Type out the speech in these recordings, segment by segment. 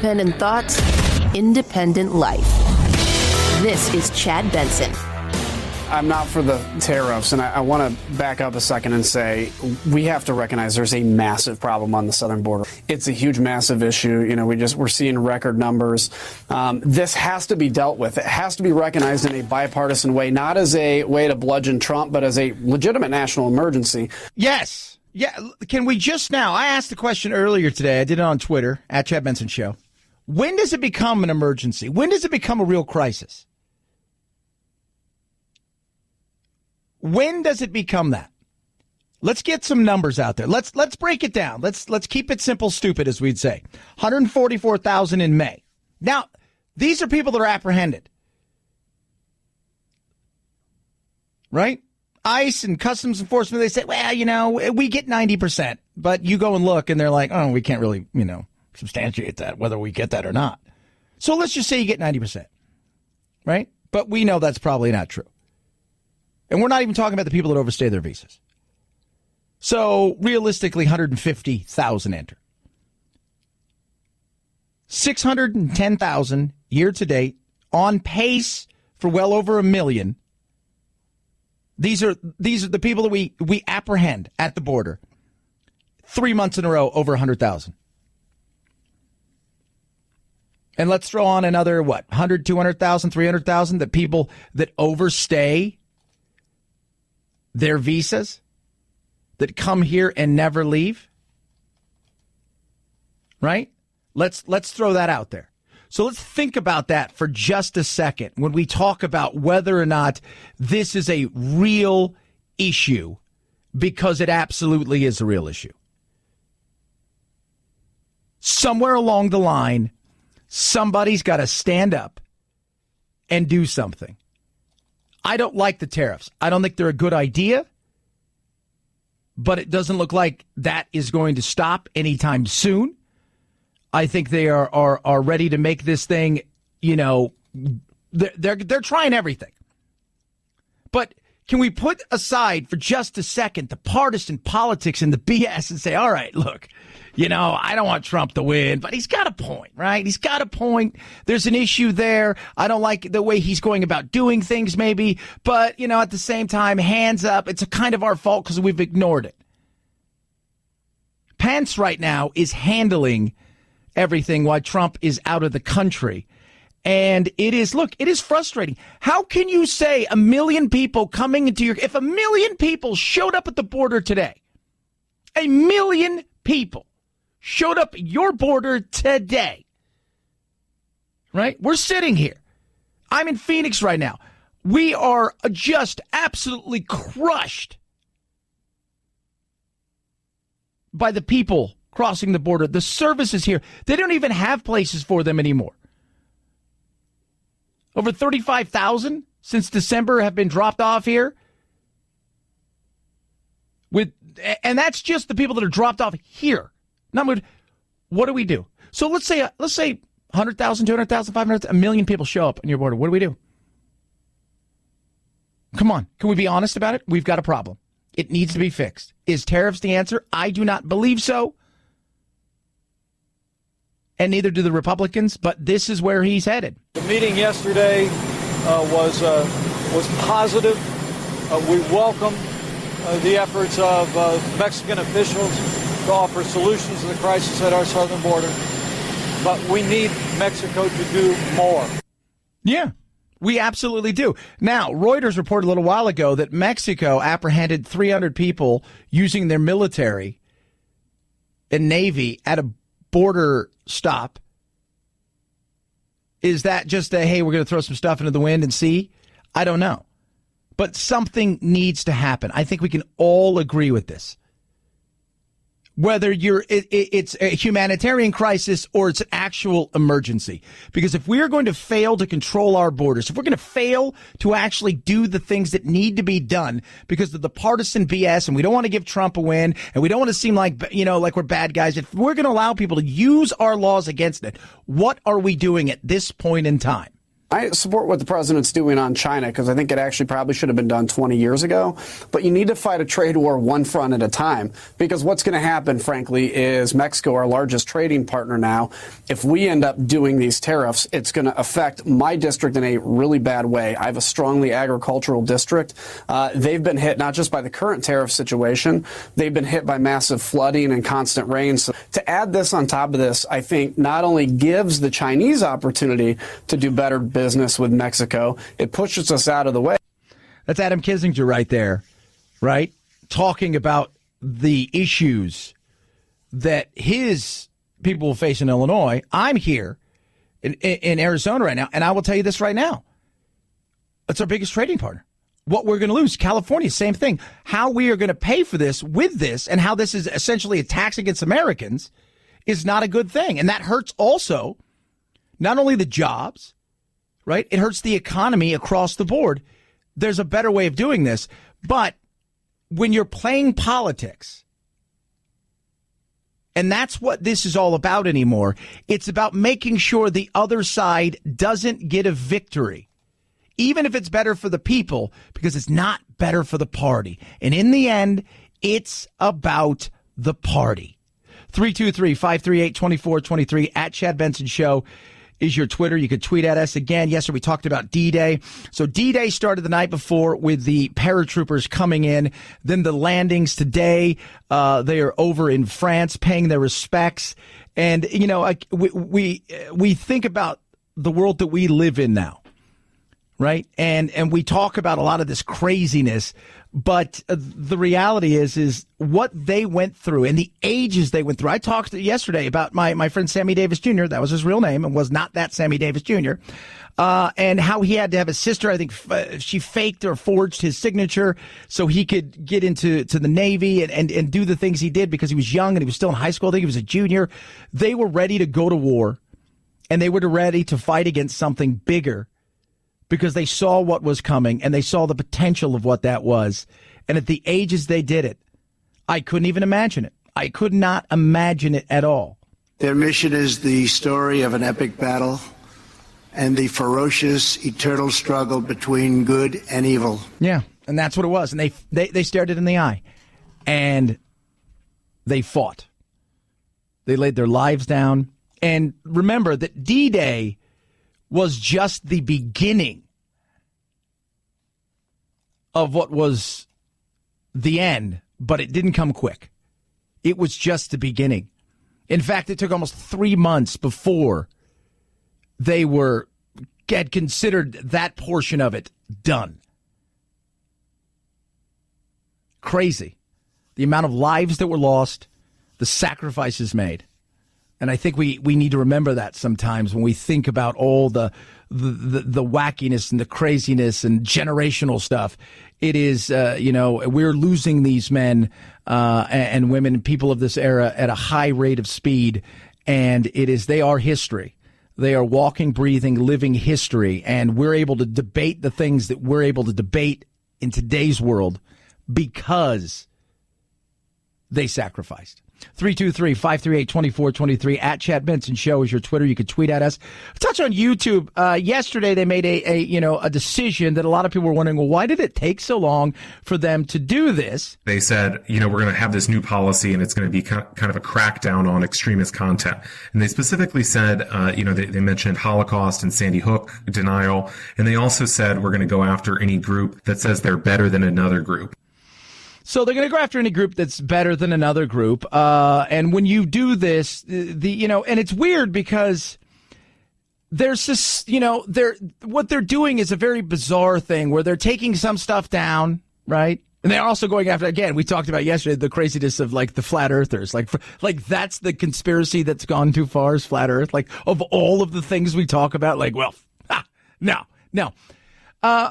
Independent thoughts, independent life. This is Chad Benson. I'm not for the tariffs, and I want to back up a second and say we have to recognize there's a massive problem on the southern border. It's a huge, massive issue. You know, we're seeing record numbers. This has to be dealt with. It has to be recognized in a bipartisan way, not as a way to bludgeon Trump, but as a legitimate national emergency. Yes. Yeah. Can we just now? I asked the question earlier today. I did it on Twitter at Chad Benson Show. When does it become an emergency? When does it become a real crisis? When does it become that? Let's get some numbers out there. Let's break it down. Let's keep it simple, stupid, as we'd say. 144,000 in May. Now, these are people that are apprehended. Right? ICE and Customs Enforcement, they say, well, you know, we get 90%. But you go and look, and they're like, oh, we can't really, you know, substantiate that, whether we get that or not. So let's just say you get 90%. Right? But we know that's probably not true. And we're not even talking about the people that overstay their visas. So realistically, 150,000 enter. 610,000 year to date, on pace for well over 1 million. These are the people that we apprehend at the border. 3 months in a row, over 100,000. And let's throw on another, 100, 200,000, 300,000, the people that overstay their visas, that come here and never leave. Right? Let's throw that out there. So let's think about that for just a second when we talk about whether or not this is a real issue, because it absolutely is a real issue. Somewhere along the line, somebody's got to stand up and do something. I don't like the tariffs. I don't think they're a good idea, but it doesn't look like that is going to stop anytime soon. I think they are ready to make this thing, you know, they're trying everything. But can we put aside for just a second the partisan politics and the BS and say, all right, look, you know, I don't want Trump to win, but he's got a point, right? He's got a point. There's an issue there. I don't like the way he's going about doing things, maybe. But, you know, at the same time, hands up. It's a kind of our fault because we've ignored it. Pence right now is handling everything while Trump is out of the country. And it is frustrating. How can you say 1 million people coming into if 1 million people showed up at the border today, 1 million people showed up at your border today, right? We're sitting here. I'm in Phoenix right now. We are just absolutely crushed by the people crossing the border. The services here, they don't even have places for them anymore. Over 35,000 since December have been dropped off here. And that's just the people that are dropped off here. What do we do? So let's say 100,000, 200,000, 500,000, 1 million people show up on your border. What do we do? Come on. Can we be honest about it? We've got a problem. It needs to be fixed. Is tariffs the answer? I do not believe so. And neither do the Republicans, but this is where he's headed. The meeting yesterday was positive. We welcome the efforts of Mexican officials to offer solutions to the crisis at our southern border. But we need Mexico to do more. Yeah, we absolutely do. Now, Reuters reported a little while ago that Mexico apprehended 300 people using their military and Navy at a border stop. Is that just hey, we're going to throw some stuff into the wind and see? I don't know. But something needs to happen. I think we can all agree with this. Whether it's a humanitarian crisis or it's an actual emergency. Because if we are going to fail to control our borders, if we're going to fail to actually do the things that need to be done because of the partisan BS, and we don't want to give Trump a win, and we don't want to seem like, you know, like we're bad guys, if we're going to allow people to use our laws against it, what are we doing at this point in time? I support what the president's doing on China because I think it actually probably should have been done 20 years ago. But you need to fight a trade war one front at a time, because what's going to happen, frankly, is Mexico, our largest trading partner now, if we end up doing these tariffs, it's going to affect my district in a really bad way. I have a strongly agricultural district. They've been hit not just by the current tariff situation, they've been hit by massive flooding and constant rain. So to add this on top of this, I think not only gives the Chinese opportunity to do better business with Mexico, it pushes us out of the way. That's Adam Kinzinger right there, right? Talking about the issues that his people will face in Illinois. I'm here in Arizona right now, and I will tell you this right now. It's our biggest trading partner. What we're going to lose. California, same thing. How we are going to pay for this with this, and how this is essentially a tax against Americans, is not a good thing. And that hurts also not only the jobs, right? It hurts the economy across the board. There's a better way of doing this. But when you're playing politics, and that's what this is all about anymore, it's about making sure the other side doesn't get a victory, even if it's better for the people, because it's not better for the party. And in the end, it's about the party. 323-538-2423 at Chad Benson Show is your Twitter. You could tweet at us again. Yesterday we talked about D-Day. So D-Day started the night before with the paratroopers coming in. Then the landings today. They are over in France paying their respects. And, you know, we think about the world that we live in now, right? And we talk about a lot of this craziness. But the reality is what they went through and the ages they went through. I talked yesterday about my friend Sammy Davis Jr. That was his real name and was not that Sammy Davis Jr. And how he had to have a sister. I think she faked or forged his signature so he could get into the Navy and do the things he did because he was young and he was still in high school. I think he was a junior. They were ready to go to war, and they were ready to fight against something bigger, because they saw what was coming and they saw the potential of what that was. And at the ages they did it, I couldn't even imagine it. I could not imagine it at all. Their mission is the story of an epic battle and the ferocious, eternal struggle between good and evil. Yeah, and that's what it was. And they stared it in the eye. And they fought. They laid their lives down. And remember that D-Day was just the beginning of what was the end, but it didn't come quick. It was just the beginning. In fact, it took almost 3 months before they had considered that portion of it done. Crazy. The amount of lives that were lost, the sacrifices made. And I think we need to remember that sometimes when we think about all the wackiness and the craziness and generational stuff. It is, we're losing these men and women and people of this era at a high rate of speed. And they are history. They are walking, breathing, living history. And we're able to debate the things that we're able to debate in today's world because they sacrificed. 323-538-2423 at Chad Benson Show is your Twitter. You could tweet at us. Touch on YouTube. Yesterday they made a decision that a lot of people were wondering, well, why did it take so long for them to do this? They said, we're going to have this new policy and it's going to be kind of a crackdown on extremist content. And they specifically said, they mentioned Holocaust and Sandy Hook denial. And they also said we're going to go after any group that says they're better than another group. So they're going to go after any group that's better than another group. And when you do this, and it's weird because there's this, what they're doing is a very bizarre thing where they're taking some stuff down, right? And they're also going after, again, we talked about yesterday, the craziness of like the flat earthers, like that's the conspiracy that's gone too far is flat earth. Like of all of the things we talk about, like, well, no.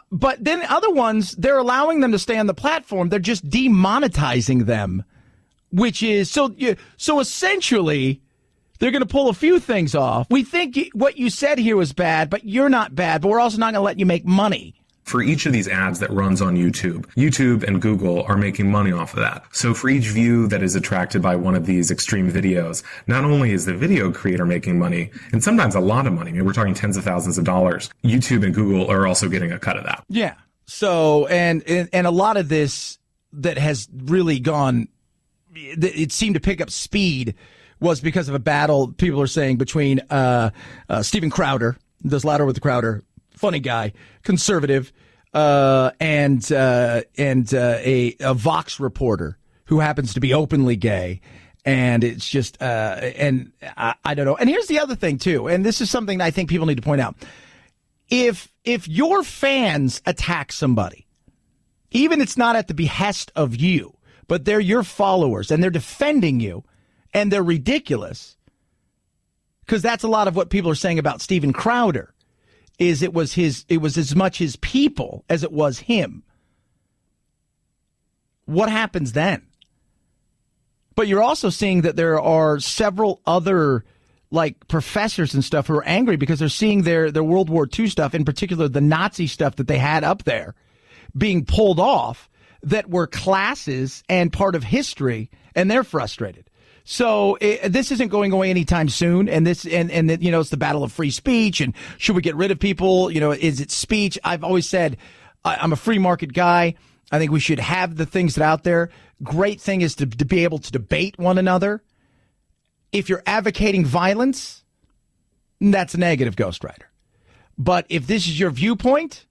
But then other ones, they're allowing them to stay on the platform. They're just demonetizing them, which is so essentially they're going to pull a few things off. We think what you said here was bad, but you're not bad, but we're also not going to let you make money. For each of these ads that runs on YouTube, YouTube and Google are making money off of that. So for each view that is attracted by one of these extreme videos, not only is the video creator making money, and sometimes a lot of money, I mean, we're talking tens of thousands of dollars, YouTube and Google are also getting a cut of that. Yeah. So, and a lot of this that has really gone, it seemed to pick up speed was because of a battle, people are saying, between Steven Crowder, does Louder with the Crowder, funny guy, conservative, and a Vox reporter who happens to be openly gay. And it's just, and I don't know. And here's the other thing, too, and this is something I think people need to point out. If your fans attack somebody, even it's not at the behest of you, but they're your followers and they're defending you and they're ridiculous, because that's a lot of what people are saying about Steven Crowder. Is it was as much his people as it was him. What happens then? But you're also seeing that there are several other like professors and stuff who are angry because they're seeing their World War II stuff, in particular the Nazi stuff that they had up there, being pulled off that were classes and part of history, and they're frustrated. So this isn't going away anytime soon, and this and you know, it's the battle of free speech, and should we get rid of people? You know, is it speech? I've always said I'm a free market guy. I think we should have the things that are out there. Great thing is to be able to debate one another. If you're advocating violence, that's a negative, Ghost Rider. But if this is your viewpoint,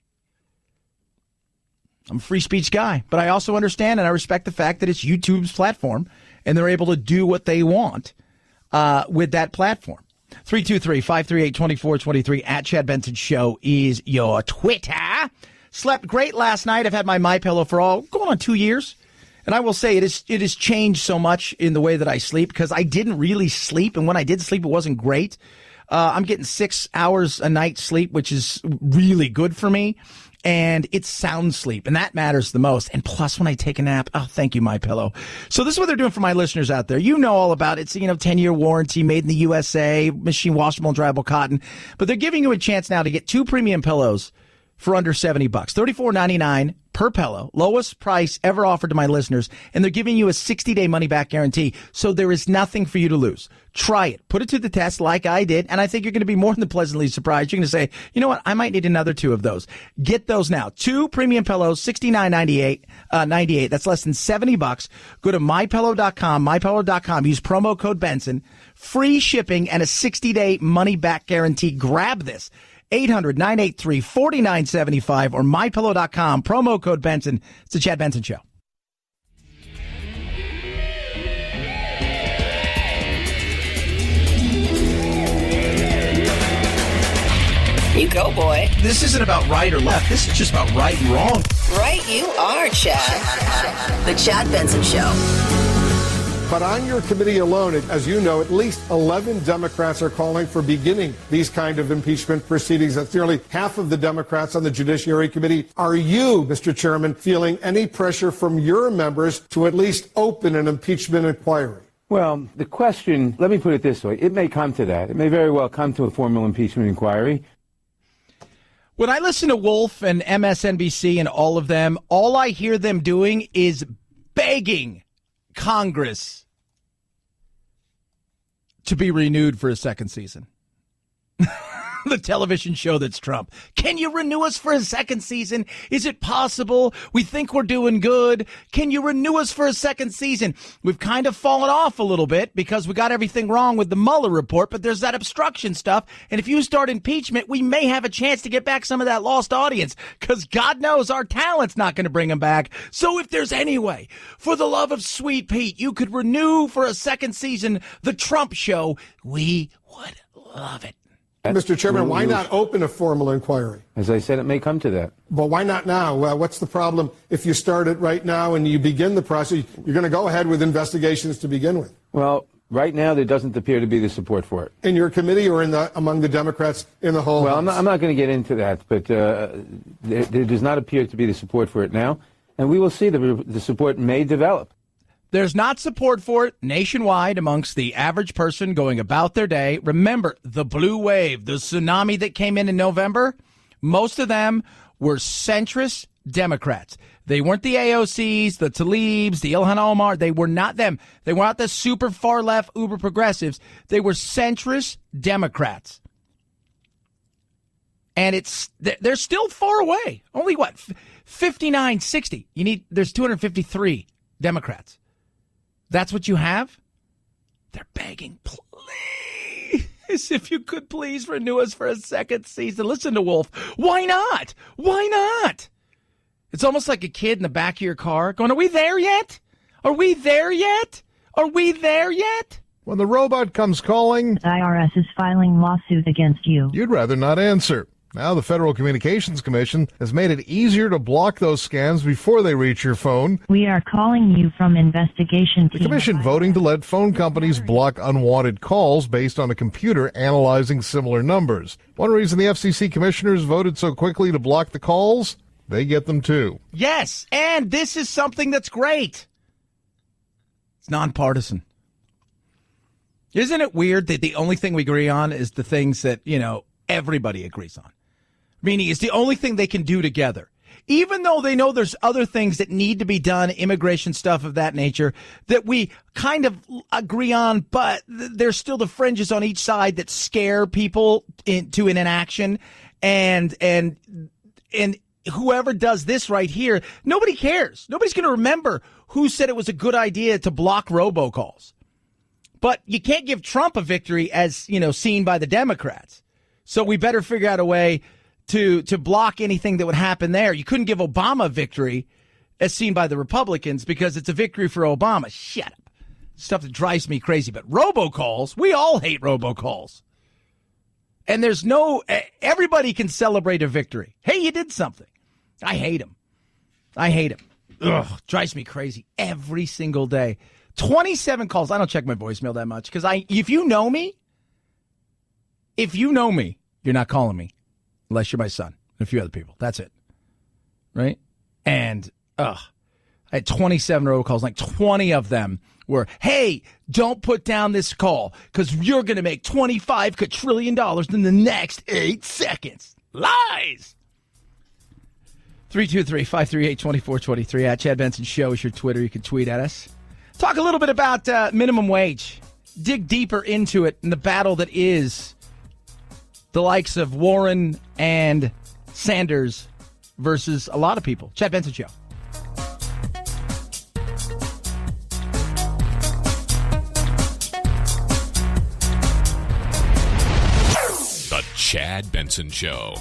I'm a free speech guy. But I also understand and I respect the fact that it's YouTube's platform, and they're able to do what they want with that platform. 323-538-2423 at Chad Benson Show is your Twitter. Slept great last night. I've had my MyPillow for going on 2 years. And I will say it has changed so much in the way that I sleep, because I didn't really sleep. And when I did sleep, it wasn't great. I'm getting 6 hours a night sleep, which is really good for me. And it's sound sleep, and that matters the most. And plus, when I take a nap, oh, thank you, MyPillow. So this is what they're doing for my listeners out there. You know all about it. It's, 10-year warranty, made in the USA, machine washable and dryable cotton. But they're giving you a chance now to get 2 premium pillows for under $70, $34.99 per pillow, lowest price ever offered to my listeners, and they're giving you a 60-day money-back guarantee, so there is nothing for you to lose. Try it. Put it to the test like I did, and I think you're going to be more than pleasantly surprised. You're going to say, you know what, I might need another 2 of those. Get those now. 2 premium pillows, $69.98. That's less than $70. Go to mypillow.com, use promo code Benson, free shipping, and a 60-day money-back guarantee. Grab this. 800-983-4975 or mypillow.com, promo code Benson. It's the Chad Benson Show. You go, boy. This isn't about right or left. This is just about right and wrong. Right you are, Chad. The Chad Benson Show. But on your committee alone, as you know, at least 11 Democrats are calling for beginning these kind of impeachment proceedings. That's nearly half of the Democrats on the Judiciary Committee. Are you, Mr. Chairman, feeling any pressure from your members to at least open an impeachment inquiry? Well, the question, let me put it this way. It may come to that. It may very well come to a formal impeachment inquiry. When I listen to Wolf and MSNBC and all of them, all I hear them doing is begging Congress to be renewed for a second season. The television show that's Trump. Can you renew us for a second season? Is it possible? We think we're doing good. Can you renew us for a second season? We've kind of fallen off a little bit because we got everything wrong with the Mueller report, but there's that obstruction stuff. And if you start impeachment, we may have a chance to get back some of that lost audience, because God knows our talent's not going to bring them back. So if there's any way, for the love of sweet Pete, you could renew for a second season the Trump show, we would love it. Mr. Chairman, why not open a formal inquiry? As I said, it may come to that. Well, why not now? What's the problem if you start it right now and you begin the process? You're going to go ahead with investigations to begin with. Well, right now there doesn't appear to be the support for it. In your committee or among the Democrats in the whole Well, House? I'm not going to get into that, but there does not appear to be the support for it now. And we will see. The support may develop. There's not support for it nationwide amongst the average person going about their day. Remember, the blue wave, the tsunami that came in November, most of them were centrist Democrats. They weren't the AOCs, the Tlaibs, the Ilhan Omar. They were not them. They were not the super far left, uber progressives. They were centrist Democrats. And they're still far away. Only what? 59, 60. There's 253 Democrats. That's what you have? They're begging, please, if you could please renew us for a second season. Listen to Wolf. Why not? Why not? It's almost like a kid in the back of your car going, are we there yet? Are we there yet? Are we there yet? When the robot comes calling, the IRS is filing lawsuit against you. You'd rather not answer. Now the Federal Communications Commission has made it easier to block those scams before they reach your phone. We are calling you from investigation team. The commission voting to let phone companies block unwanted calls based on a computer analyzing similar numbers. One reason the FCC commissioners voted so quickly to block the calls, they get them too. Yes, and this is something that's great. It's nonpartisan. Isn't it weird that the only thing we agree on is the things that, everybody agrees on? Meaning it's the only thing they can do together. Even though they know there's other things that need to be done, immigration stuff of that nature, that we kind of agree on, but there's still the fringes on each side that scare people into an inaction. And whoever does this right here, nobody cares. Nobody's going to remember who said it was a good idea to block robocalls. But you can't give Trump a victory as, seen by the Democrats. So we better figure out a way to block anything that would happen there. You couldn't give Obama a victory as seen by the Republicans because it's a victory for Obama. Shut up. Stuff that drives me crazy. But robocalls, we all hate robocalls. And everybody can celebrate a victory. Hey, you did something. I hate them. Ugh, drives me crazy every single day. 27 calls. I don't check my voicemail that much because if you know me, you're not calling me unless you're my son and a few other people. That's it. Right? And, I had 27 robocalls. Like 20 of them were, hey, don't put down this call because you're going to make $25 quadrillion in the next 8 seconds. Lies! 323-538-2423 at Chad Benson Show is your Twitter. You can tweet at us. Talk a little bit about minimum wage. Dig deeper into it in the battle that is the likes of Warren and Sanders versus a lot of people. Chad Benson Show. The Chad Benson Show.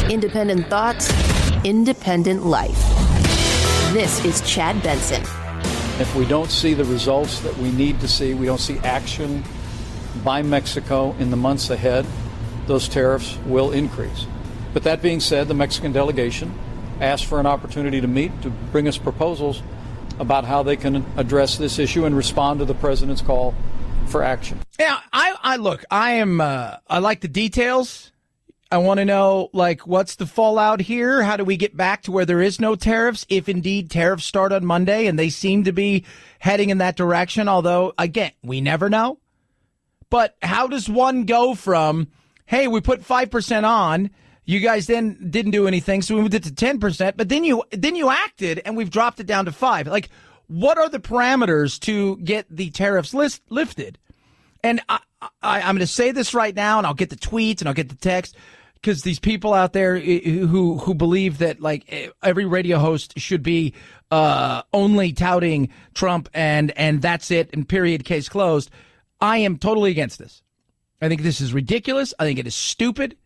Independent thoughts, independent life. This is Chad Benson. If we don't see the results that we need to see, we don't see action by Mexico in the months ahead, those tariffs will increase. But that being said, the Mexican delegation asked for an opportunity to meet, to bring us proposals about how they can address this issue and respond to the president's call for action. Yeah, I like the details. I want to know, what's the fallout here? How do we get back to where there is no tariffs, if indeed tariffs start on Monday, and they seem to be heading in that direction, although, again, we never know. But how does one go from, hey, we put 5% on, you guys then didn't do anything, so we moved it to 10%, but then you acted, and we've dropped it down to 5%. What are the parameters to get the tariffs lifted? And I'm going to say this right now, and I'll get the tweets, and I'll get the text, because these people out there who believe that every radio host should be only touting Trump and that's it and period, case closed. I am totally against this. I think this is ridiculous. I think it is stupid.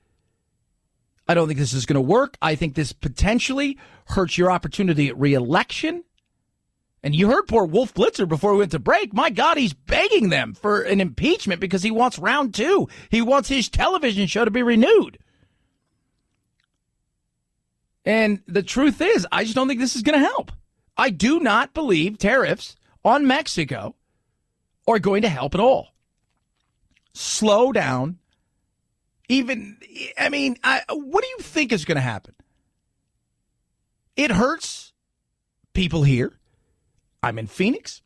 I don't think this is going to work. I think this potentially hurts your opportunity at re-election. And you heard poor Wolf Blitzer before we went to break. My God, he's begging them for an impeachment because he wants round 2. He wants his television show to be renewed. And the truth is, I just don't think this is going to help. I do not believe tariffs on Mexico are going to help at all. Slow down What do you think is going to happen? It hurts people here. I'm in Phoenix.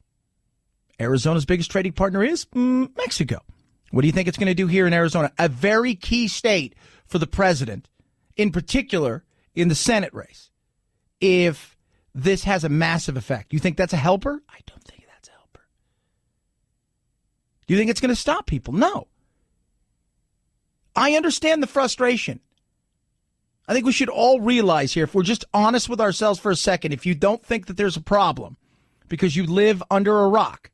Arizona's biggest trading partner is Mexico. What do you think it's going to do here in Arizona? A very key state for the president, in particular in the Senate race. If this has a massive effect, you think that's a helper? I don't think that's a helper. Do you think it's going to stop people? No. I understand the frustration. I think we should all realize here, if we're just honest with ourselves for a second, if you don't think that there's a problem because you live under a rock,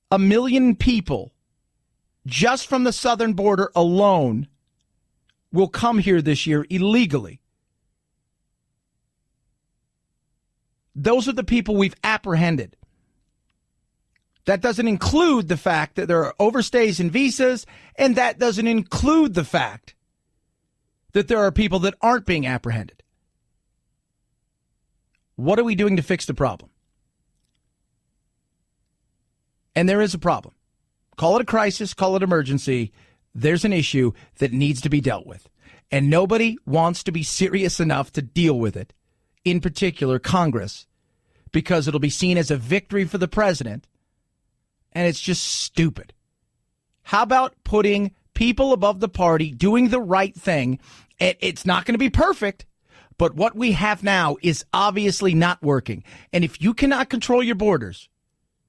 1 million people just from the southern border alone will come here this year illegally. Those are the people we've apprehended. That doesn't include the fact that there are overstays and visas, and that doesn't include the fact that there are people that aren't being apprehended. What are we doing to fix the problem? And there is a problem. Call it a crisis, call it emergency. There's an issue that needs to be dealt with. And nobody wants to be serious enough to deal with it, in particular Congress, because it'll be seen as a victory for the president. And it's just stupid. How about putting people above the party, doing the right thing? It's not going to be perfect, but what we have now is obviously not working. And if you cannot control your borders,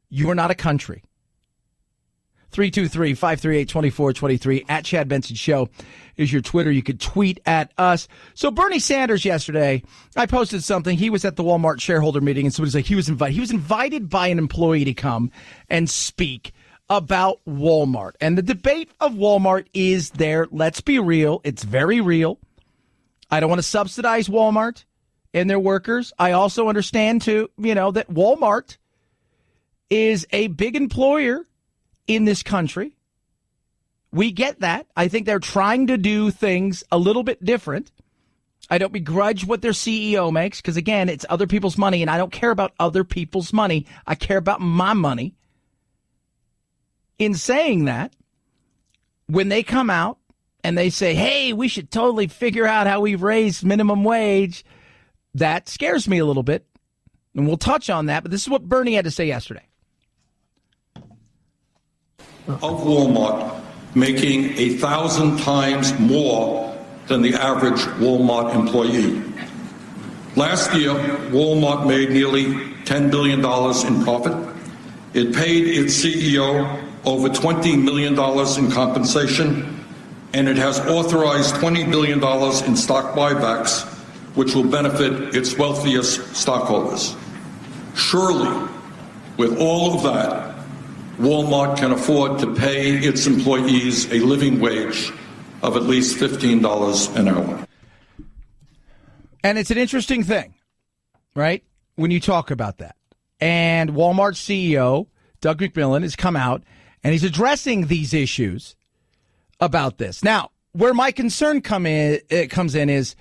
you are not a country. 323-538-2423 at Chad Benson Show is your Twitter. You could tweet at us. So Bernie Sanders yesterday, I posted something. He was at the Walmart shareholder meeting, and somebody's like, he was invited. He was invited by an employee to come and speak about Walmart. And the debate of Walmart is there. Let's be real. It's very real. I don't want to subsidize Walmart and their workers. I also understand, too, that Walmart is a big employer in this country. We get that. I think they're trying to do things a little bit different. I don't begrudge what their CEO makes because, again, it's other people's money, and I don't care about other people's money. I care about my money. In saying that, when they come out and they say, hey, we should totally figure out how we raise minimum wage, that scares me a little bit. And we'll touch on that, but this is what Bernie had to say yesterday. Of Walmart making 1,000 times more than the average Walmart employee. Last year, Walmart made nearly $10 billion in profit. It paid its CEO over $20 million in compensation, and it has authorized $20 billion in stock buybacks, which will benefit its wealthiest stockholders. Surely, with all of that, Walmart can afford to pay its employees a living wage of at least $15 an hour. And it's an interesting thing, right, when you talk about that. And Walmart's CEO, Doug McMillon, has come out and he's addressing these issues about this. Now, where my concern comes in is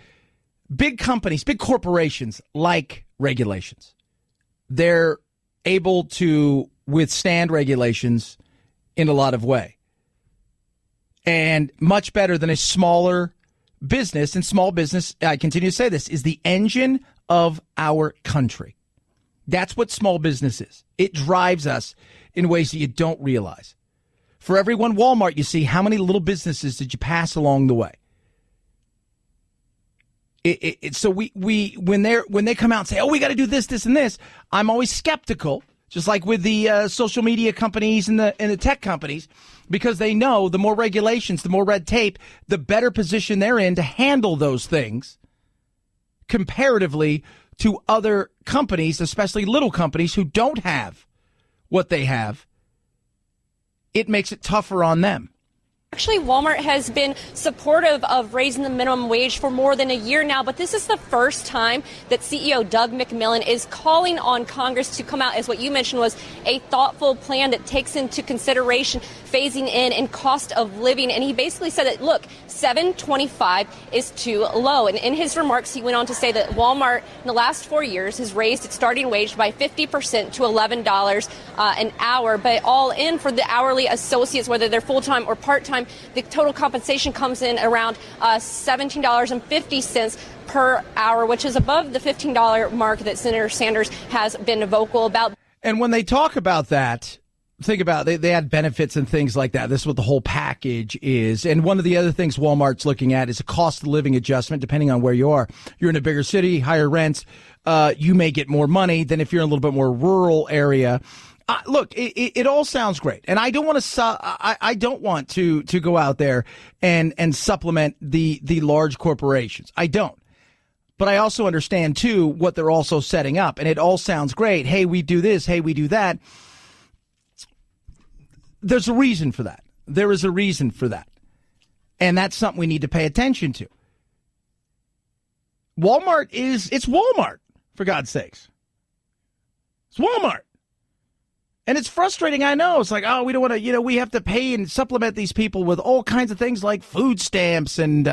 big companies, big corporations like regulations. They're able to withstand regulations in a lot of way. And much better than a smaller business. And small business, I continue to say this, is the engine of our country. That's what small business is. It drives us in ways that you don't realize. For every one Walmart you see, how many little businesses did you pass along the way? So when they come out and say, oh, we got to do this, this, and this, I'm always skeptical. Just like with the social media companies and the tech companies, because they know the more regulations, the more red tape, the better position they're in to handle those things comparatively to other companies, especially little companies who don't have what they have. It makes it tougher on them. Actually, Walmart has been supportive of raising the minimum wage for more than a year now, but this is the first time that CEO Doug McMillon is calling on Congress to come out as what you mentioned was a thoughtful plan that takes into consideration phasing in and cost of living. And he basically said that, look, $7.25 is too low. And in his remarks, he went on to say that Walmart in the last 4 years has raised its starting wage by 50% to $11 an hour. But all in for the hourly associates, whether they're full-time or part-time, the total compensation comes in around $17.50 per hour, which is above the $15 mark that Senator Sanders has been vocal about. And when they talk about that, think about they add benefits and things like that. This is what the whole package is. And one of the other things Walmart's looking at is a cost of living adjustment, depending on where you are. You're in a bigger city, higher rents. You may get more money than if you're in a little bit more rural area. Look, it all sounds great, and I don't want to go out there and supplement the large corporations. I don't, but I also understand too what they're also setting up, and it all sounds great. Hey, we do this. Hey, we do that. There's a reason for that. There is a reason for that, and that's something we need to pay attention to. It's Walmart, for God's sakes. It's Walmart. And it's frustrating, I know. It's like, oh, we don't want to, we have to pay and supplement these people with all kinds of things like food stamps and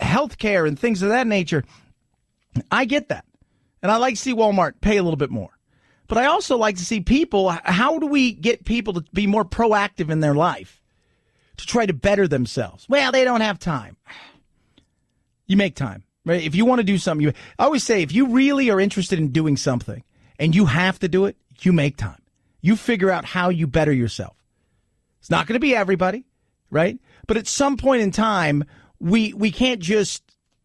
health care and things of that nature. I get that. And I like to see Walmart pay a little bit more. But I also like to see people, how do we get people to be more proactive in their life, to try to better themselves? Well, they don't have time. You make time, right? If you want to do something, I always say, if you really are interested in doing something and you have to do it, you make time. You figure out how you better yourself. It's not going to be everybody, right? But at some point in time, we can't just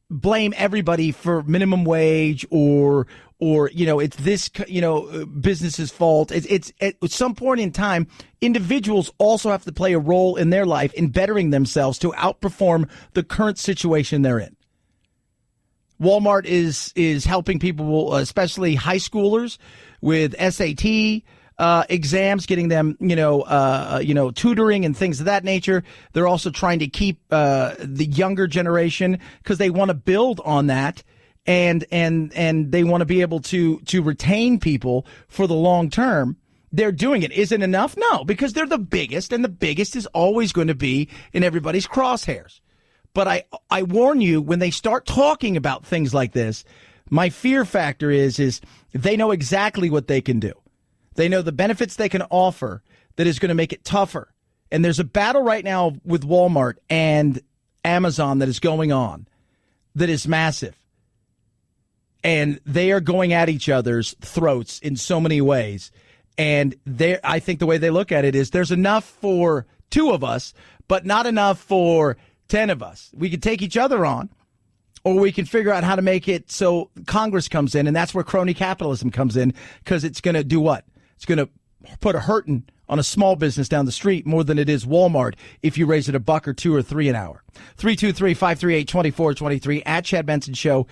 blame everybody for minimum wage or it's this business's fault. It's at some point in time, individuals also have to play a role in their life in bettering themselves to outperform the current situation they're in. Walmart is helping people, especially high schoolers, with SAT exams, getting them, tutoring and things of that nature. They're also trying to keep the younger generation because they want to build on that, and they want to be able to retain people for the long term. They're doing it. Is it enough? No, because they're the biggest, and the biggest is always going to be in everybody's crosshairs. But I warn you, when they start talking about things like this, my fear factor is they know exactly what they can do. They know the benefits they can offer that is going to make it tougher. And there's a battle right now with Walmart and Amazon that is going on that is massive. And they are going at each other's throats in so many ways. And I think the way they look at it is there's enough for 2 of us, but not enough for 10 of us. We could take each other on, or we can figure out how to make it so Congress comes in, and that's where crony capitalism comes in, because it's going to do what? It's going to put a hurting on a small business down the street more than it is Walmart if you raise it $1 or $2 or $3 an hour. 323-538-2423 at Chad Benson Show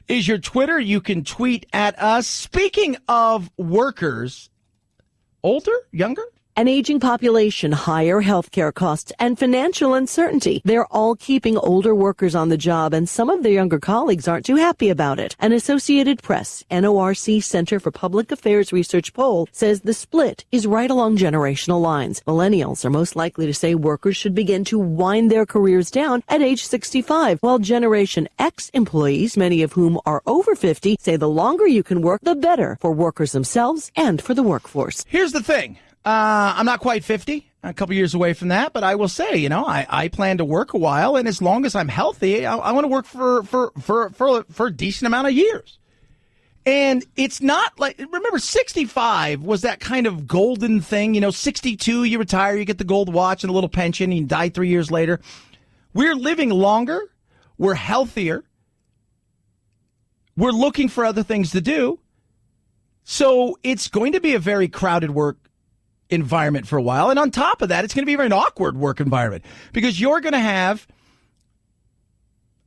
is your Twitter. You can tweet at us. Speaking of workers, older, younger? An aging population, higher healthcare costs, and financial uncertainty. They're all keeping older workers on the job, and some of their younger colleagues aren't too happy about it. An Associated Press, NORC Center for Public Affairs Research poll says the split is right along generational lines. Millennials are most likely to say workers should begin to wind their careers down at age 65, while Generation X employees, many of whom are over 50, say the longer you can work, the better for workers themselves and for the workforce. Here's the thing. I'm not quite 50, a couple years away from that, but I will say, I plan to work a while, and as long as I'm healthy, I want to work for a decent amount of years. And it's not like, remember, 65 was that kind of golden thing, 62, you retire, you get the gold watch and a little pension, and you die 3 years later. We're living longer, we're healthier, we're looking for other things to do, so it's going to be a very crowded work environment for a while. And on top of that, it's going to be a very awkward work environment, because you're going to have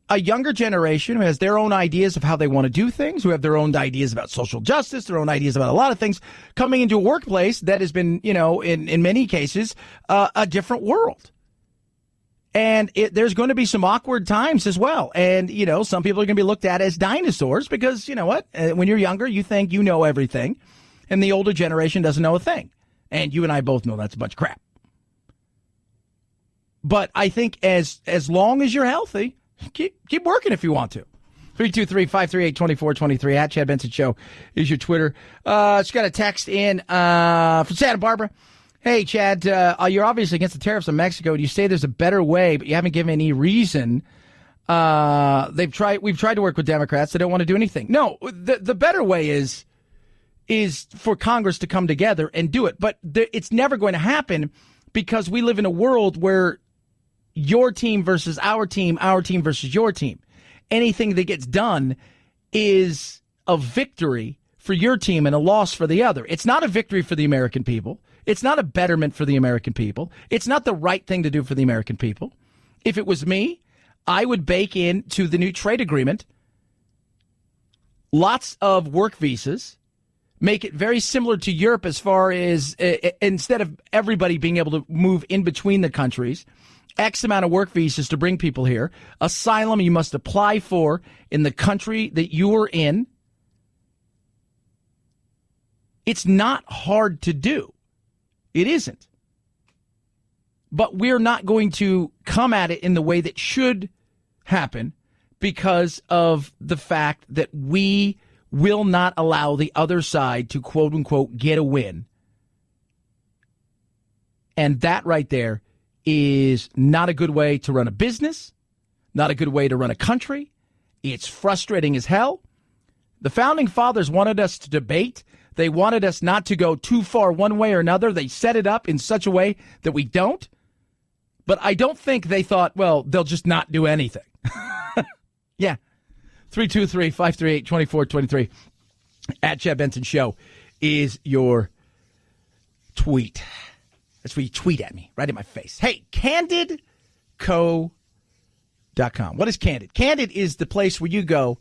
a younger generation who has their own ideas of how they want to do things, who have their own ideas about social justice, their own ideas about a lot of things, coming into a workplace that has been, in many cases, a different world. And there's going to be some awkward times as well. And, some people are going to be looked at as dinosaurs because, you know what? When you're younger, you think you know everything. And the older generation doesn't know a thing. And you and I both know that's a bunch of crap. But I think as long as you're healthy, keep working if you want to. 323-538-2423 at Chad Benson Show is your Twitter. Just got a text in from Santa Barbara. Hey, Chad, you're obviously against the tariffs on Mexico. You say there's a better way, but you haven't given any reason. We've tried to work with Democrats. They don't want to do anything. No, the better way is for Congress to come together and do it. But it's never going to happen because we live in a world where your team versus our team versus your team. Anything that gets done is a victory for your team and a loss for the other. It's not a victory for the American people. It's not a betterment for the American people. It's not the right thing to do for the American people. If it was me, I would bake into the new trade agreement lots of work visas, make it very similar to Europe as far as instead of everybody being able to move in between the countries, X amount of work visas to bring people here. Asylum you must apply for in the country that you are in. It's not hard to do. It isn't. But we're not going to come at it in the way that should happen because of the fact that we will not allow the other side to, quote unquote, get a win. And that right there is not a good way to run a business, not a good way to run a country. It's frustrating as hell. The founding fathers wanted us to debate. They wanted us not to go too far one way or another. They set it up in such a way that we don't. But I don't think they thought, well, they'll just not do anything. Yeah. 323-538-2423 at Chad Benson Show is your tweet. That's where you tweet at me, right in my face. Hey, CandidCo.com. What is Candid? Candid is the place where you go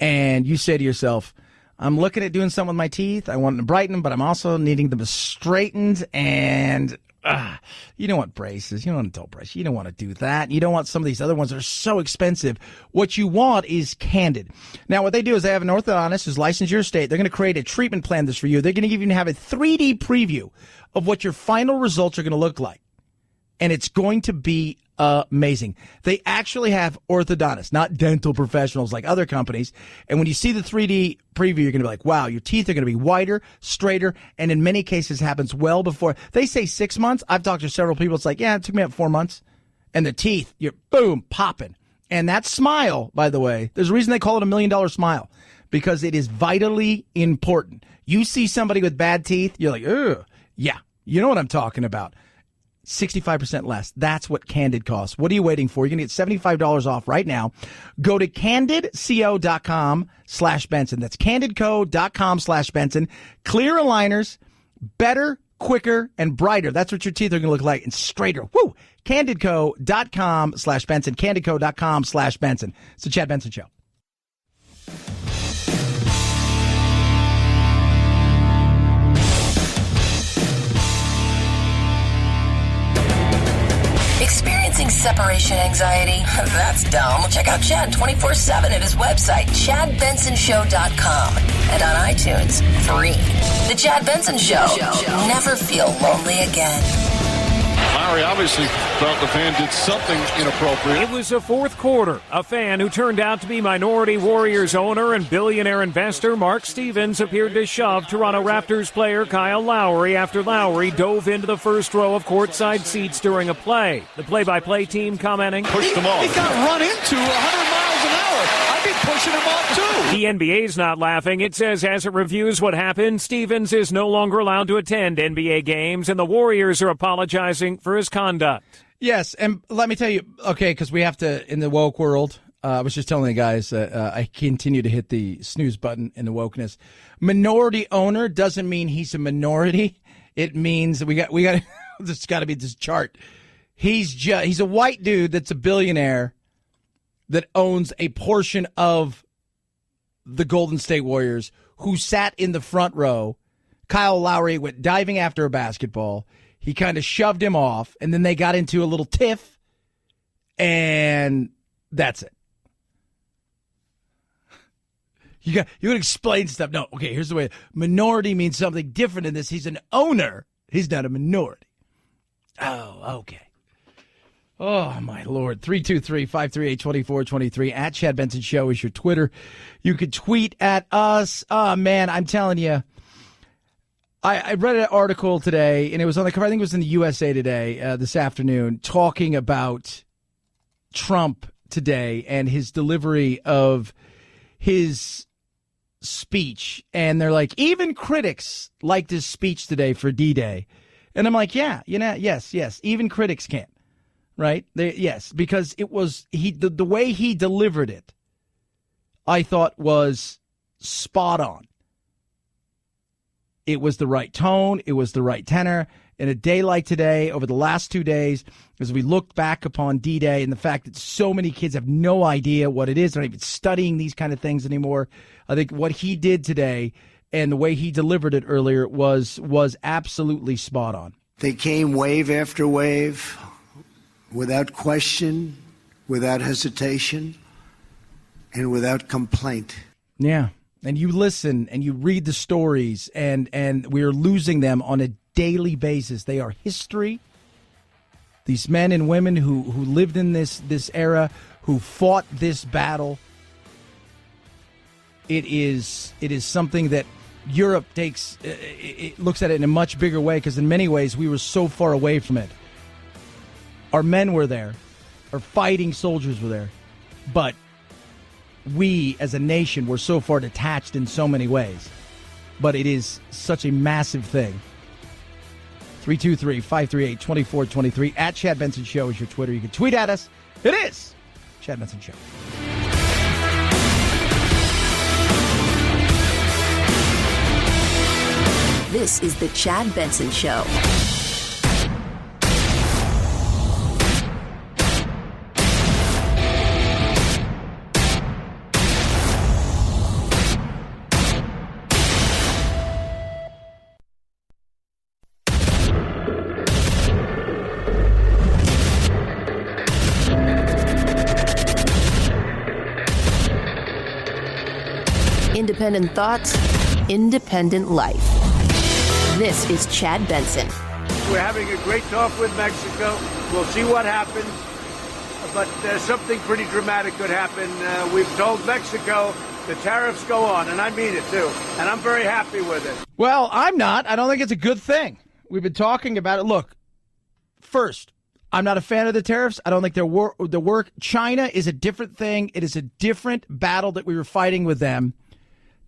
and you say to yourself, I'm looking at doing something with my teeth. I want them to brighten them, but I'm also needing them straightened. And you don't want braces. You don't want adult braces. You don't want to do that. You don't want some of these other ones that are so expensive. What you want is Candid. Now, what they do is they have an orthodontist who's licensed in your state. They're going to create a treatment plan this for you. They're going to even have a 3D preview of what your final results are going to look like. And it's going to be amazing. They actually have orthodontists, not dental professionals like other companies. And when you see the 3D preview, you're going to be like, wow, your teeth are going to be whiter, straighter, and in many cases happens well before. They say 6 months. I've talked to several people. It's like, yeah, it took me about 4 months. And the teeth, you're boom, popping. And that smile, by the way, there's a reason they call it $1 million smile, because it is vitally important. You see somebody with bad teeth, you're like, ugh, yeah, you know what I'm talking about. 65% less. That's what Candid costs. What are you waiting for? You're going to get $75 off right now. Go to candidco.com/Benson. That's candidco.com/Benson. Clear aligners, better, quicker, and brighter. That's what your teeth are going to look like, and straighter. Woo! Candidco.com/Benson. Candidco.com/Benson. It's the Chad Benson Show. Experiencing separation anxiety? That's dumb. Check out Chad 24/7 at his website, ChadBensonShow.com, and on iTunes, free. The Chad Benson Show. Never feel lonely again. Lowry obviously felt the fan did something inappropriate. It was the fourth quarter. A fan who turned out to be Minority Warriors owner and billionaire investor Mark Stevens appeared to shove Toronto Raptors player Kyle Lowry after Lowry dove into the first row of courtside seats during a play. The play-by-play team commenting, pushed him off. He got run into 100 miles an hour. I'd be pushing him off, too. The NBA's not laughing. It says as it reviews what happened, Stevens is no longer allowed to attend NBA games, and the Warriors are apologizing for his conduct. Yes, and let me tell you, okay, because we have to, in the woke world, I was just telling the guys, I continue to hit the snooze button in the wokeness. Minority owner doesn't mean he's a minority. It means we got there's got to be this chart. He's a white dude that's a billionaire that owns a portion of the Golden State Warriors who sat in the front row. Kyle Lowry went diving after a basketball. He kind of shoved him off, and then they got into a little tiff, and that's it. You would explain stuff. No, okay, here's the way. Minority means something different in this. He's an owner. He's not a minority. Oh, okay. Oh, my Lord. 323-538-2423. At Chad Benson Show is your Twitter. You could tweet at us. Oh, man, I'm telling you. I read an article today, and it was on the cover. I think it was in the USA Today this afternoon, talking about Trump today and his delivery of his speech. And they're like, even critics liked his speech today for D-Day. And I'm like, yeah, yes, even critics can. Right? Yes, because it was the way he delivered it, I thought was spot on. It was the right tone. It was the right tenor. In a day like today, over the last 2 days, as we looked back upon D-Day and the fact that so many kids have no idea what it is, they're not even studying these kind of things anymore. I think what he did today and the way he delivered it earlier was absolutely spot on. They came wave after wave, without question, without hesitation, and without complaint. Yeah. And you listen and you read the stories, and we are losing them on a daily basis. They are history. These men and women who lived in this era, who fought this battle. It is something that Europe takes, it looks at it in a much bigger way, because in many ways we were so far away from it. Our men were there. Our fighting soldiers were there. But we, as a nation, were so far detached in so many ways. But it is such a massive thing. 323-538-2423. At Chad Benson Show is your Twitter. You can tweet at us. It is Chad Benson Show. This is the Chad Benson Show. Independent thoughts, independent life. This is Chad Benson. We're having a great talk with Mexico. We'll see what happens. But something pretty dramatic could happen. We've told Mexico the tariffs go on, and I mean it too. And I'm very happy with it. Well, I'm not. I don't think it's a good thing. We've been talking about it. Look, first, I'm not a fan of the tariffs. I don't think the work. China is a different thing. It is a different battle that we were fighting with them.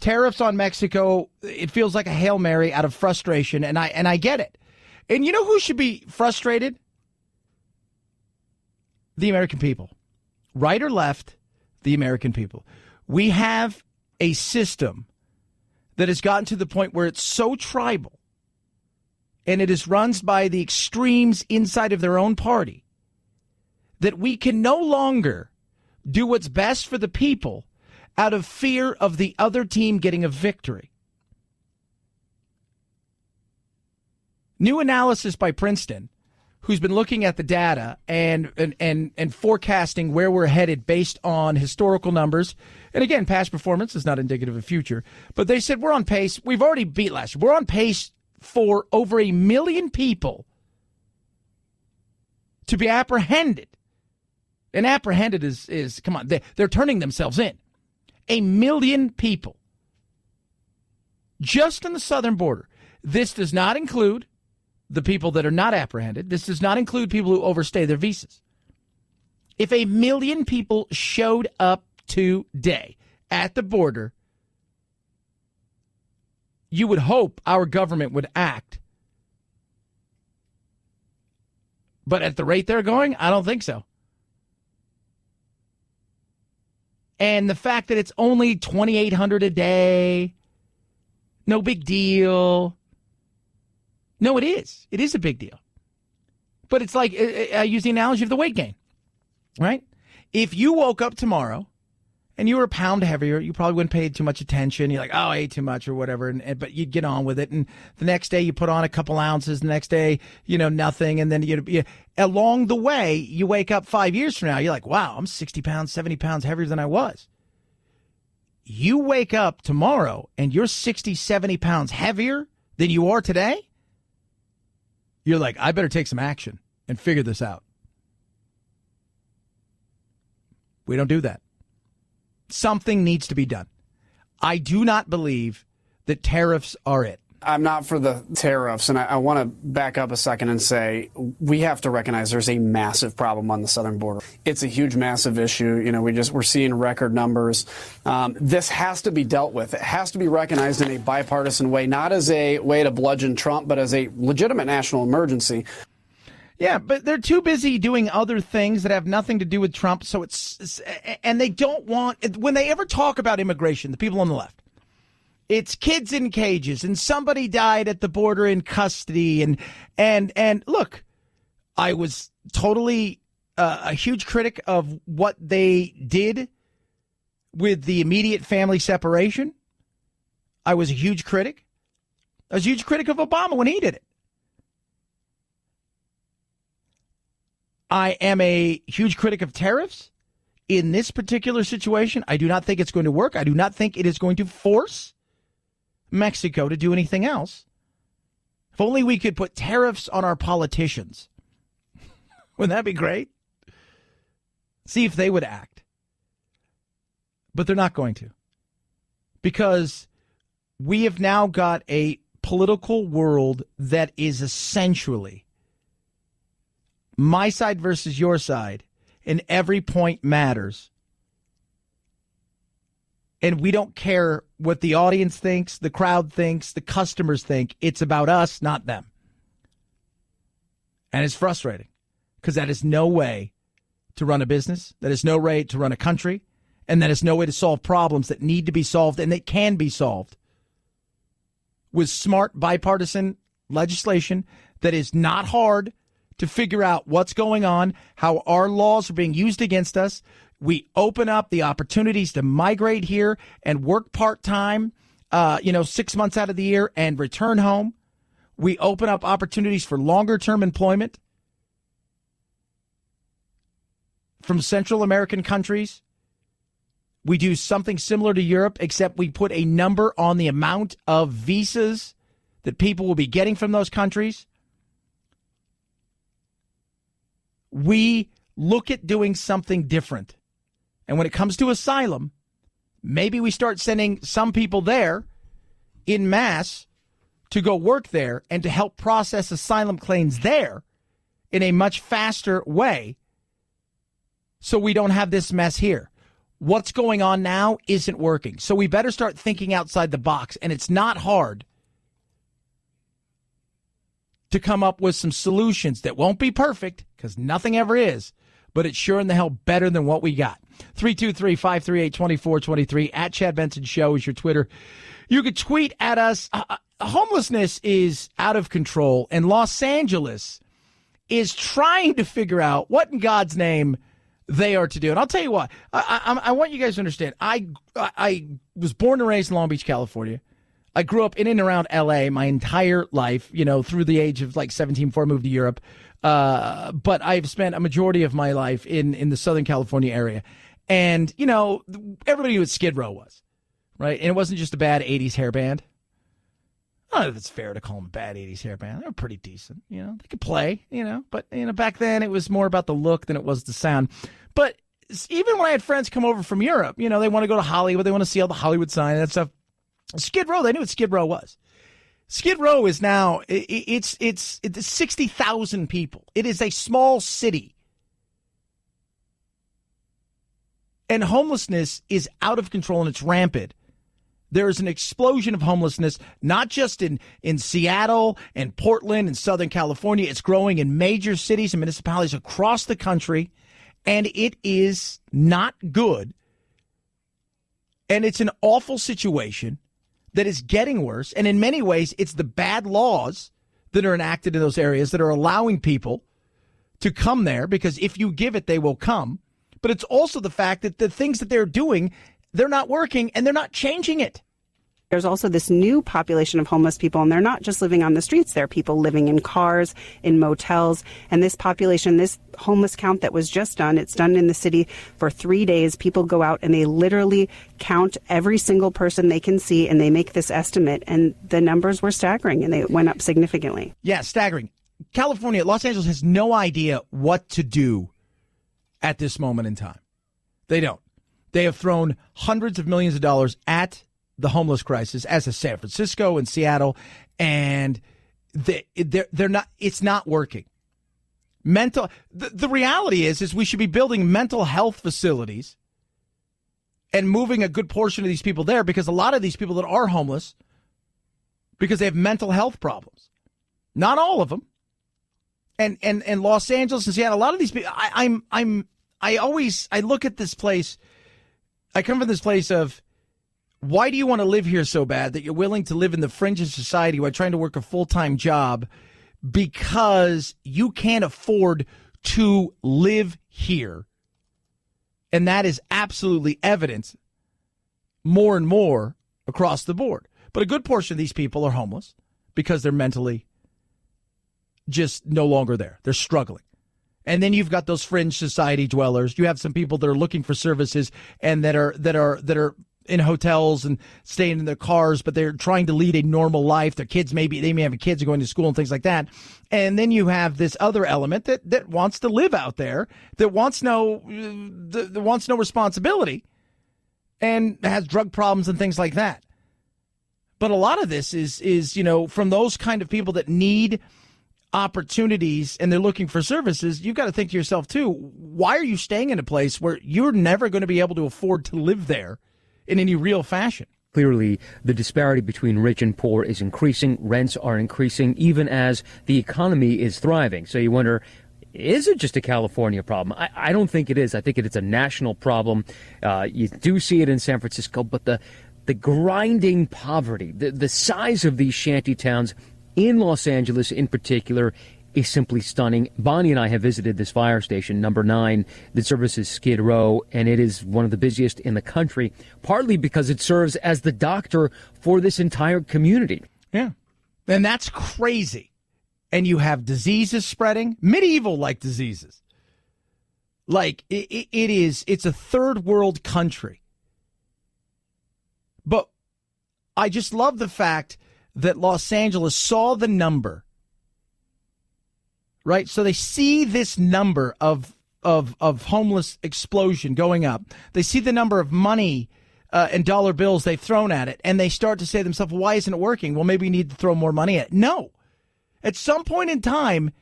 Tariffs on Mexico, it feels like a Hail Mary out of frustration, and I get it. And you know who should be frustrated? The American people. Right or left, the American people. We have a system that has gotten to the point where it's so tribal, and it is run by the extremes inside of their own party, that we can no longer do what's best for the people out of fear of the other team getting a victory. New analysis by Princeton, who's been looking at the data and forecasting where we're headed based on historical numbers. And again, past performance is not indicative of future. But they said we're on pace. We've already beat last year. We're on pace for over 1 million people to be apprehended. And apprehended is come on, they're turning themselves in. 1 million people just on the southern border. This does not include the people that are not apprehended. This does not include people who overstay their visas. If 1 million people showed up today at the border, you would hope our government would act. But at the rate they're going, I don't think so. And the fact that it's only $2,800 a day, no big deal. No, it is. It is a big deal. But it's like, I use the analogy of the weight gain, right? If you woke up tomorrow and you were a pound heavier, you probably wouldn't pay too much attention. You're like, oh, I ate too much or whatever. But you'd get on with it. And the next day you put on a couple ounces. The next day, nothing. And then along the way, you wake up 5 years from now. You're like, wow, I'm 60 pounds, 70 pounds heavier than I was. You wake up tomorrow and you're 60, 70 pounds heavier than you are today. You're like, I better take some action and figure this out. We don't do that. Something needs to be done. I do not believe that tariffs are it. I'm not for the tariffs, and I want to back up a second and say we have to recognize there's a massive problem on the southern border. It's a huge, massive issue. We're seeing record numbers. This has to be dealt with. It has to be recognized in a bipartisan way, not as a way to bludgeon Trump, but as a legitimate national emergency. Yeah, but they're too busy doing other things that have nothing to do with Trump. So and they don't want, when they ever talk about immigration, the people on the left, it's kids in cages and somebody died at the border in custody. And look, I was totally a huge critic of what they did with the immediate family separation. I was a huge critic. I was a huge critic of Obama when he did it. I am a huge critic of tariffs. In this particular situation, I do not think it's going to work. I do not think it is going to force Mexico to do anything else. If only we could put tariffs on our politicians. Wouldn't that be great? See if they would act. But they're not going to. Because we have now got a political world that is essentially my side versus your side, and every point matters. And we don't care what the audience thinks, the crowd thinks, the customers think. It's about us, not them. And it's frustrating because that is no way to run a business. That is no way to run a country. And that is no way to solve problems that need to be solved and that can be solved with smart bipartisan legislation that is not hard to figure out what's going on, how our laws are being used against us. We open up the opportunities to migrate here and work part-time, 6 months out of the year and return home. We open up opportunities for longer-term employment from Central American countries. We do something similar to Europe, except we put a number on the amount of visas that people will be getting from those countries. We look at doing something different. And when it comes to asylum, maybe we start sending some people there in mass to go work there and to help process asylum claims there in a much faster way so we don't have this mess here. What's going on now isn't working. So we better start thinking outside the box. And it's not hard to come up with some solutions that won't be perfect, because nothing ever is, but it's sure in the hell better than what we got. 323-538-2423 at Chad Benson Show is your Twitter. You could tweet at us. Homelessness is out of control, and Los Angeles is trying to figure out what in God's name they are to do. And I'll tell you what, I want you guys to understand. I was born and raised in Long Beach, California. I grew up in and around L.A. my entire life, through the age of like 17 before I moved to Europe. But I've spent a majority of my life in the Southern California area. And, everybody knew what Skid Row was, right? And it wasn't just a bad 80s hair band. I don't know if it's fair to call them a bad 80s hair band. They were pretty decent, they could play, but, back then it was more about the look than it was the sound. But even when I had friends come over from Europe, they want to go to Hollywood, they want to see all the Hollywood sign and that stuff. Skid Row, they knew what Skid Row was. Skid Row is now, it's 60,000 people. It is a small city. And homelessness is out of control and it's rampant. There is an explosion of homelessness, not just in Seattle and Portland and Southern California. It's growing in major cities and municipalities across the country. And it is not good. And it's an awful situation that is getting worse. And in many ways, it's the bad laws that are enacted in those areas that are allowing people to come there, because if you give it, they will come. But it's also the fact that the things that they're doing, they're not working and they're not changing it. There's also this new population of homeless people, and they're not just living on the streets. There are people living in cars, in motels. And this population, this homeless count that was just done, it's done in the city for 3 days. People go out and they literally count every single person they can see, and they make this estimate. And the numbers were staggering, and they went up significantly. Yeah, staggering. California, Los Angeles has no idea what to do at this moment in time. They don't. They have thrown hundreds of millions of dollars at the homeless crisis, as has San Francisco and Seattle, and they're not. It's not working. The reality is we should be building mental health facilities and moving a good portion of these people there, because a lot of these people that are homeless, because they have mental health problems. Not all of them. And Los Angeles and Seattle, a lot of these people. I look at this place. I come from this place of, why do you want to live here so bad that you're willing to live in the fringe of society while trying to work a full-time job because you can't afford to live here? And that is absolutely evident more and more across the board. But a good portion of these people are homeless because they're mentally just no longer there. They're struggling. And then you've got those fringe society dwellers. You have some people that are looking for services and that are in hotels and staying in their cars, but they're trying to lead a normal life. Their kids they may have kids going to school and things like that. And then you have this other element that wants to live out there, that wants no responsibility, and has drug problems and things like that. But a lot of this is from those kind of people that need opportunities and they're looking for services. You've got to think to yourself too, why are you staying in a place where you're never going to be able to afford to live there in any real fashion? Clearly, the disparity between rich and poor is increasing. Rents are increasing, even as the economy is thriving. So you wonder, is it just a California problem? I don't think it is. I think it's a national problem. You do see it in San Francisco, but the grinding poverty, the size of these shanty towns in Los Angeles in particular, is simply stunning. Bonnie and I have visited this fire station, number 9, that services Skid Row, and it is one of the busiest in the country, partly because it serves as the doctor for this entire community. Yeah. And that's crazy. And you have diseases spreading, medieval-like diseases. Like, it's a third world country. But I just love the fact that Los Angeles saw the number, right? So they see this number of homeless explosion going up. They see the number of money and dollar bills they've thrown at it, and they start to say to themselves, why isn't it working? Well, maybe we need to throw more money at it. No. At some point in time,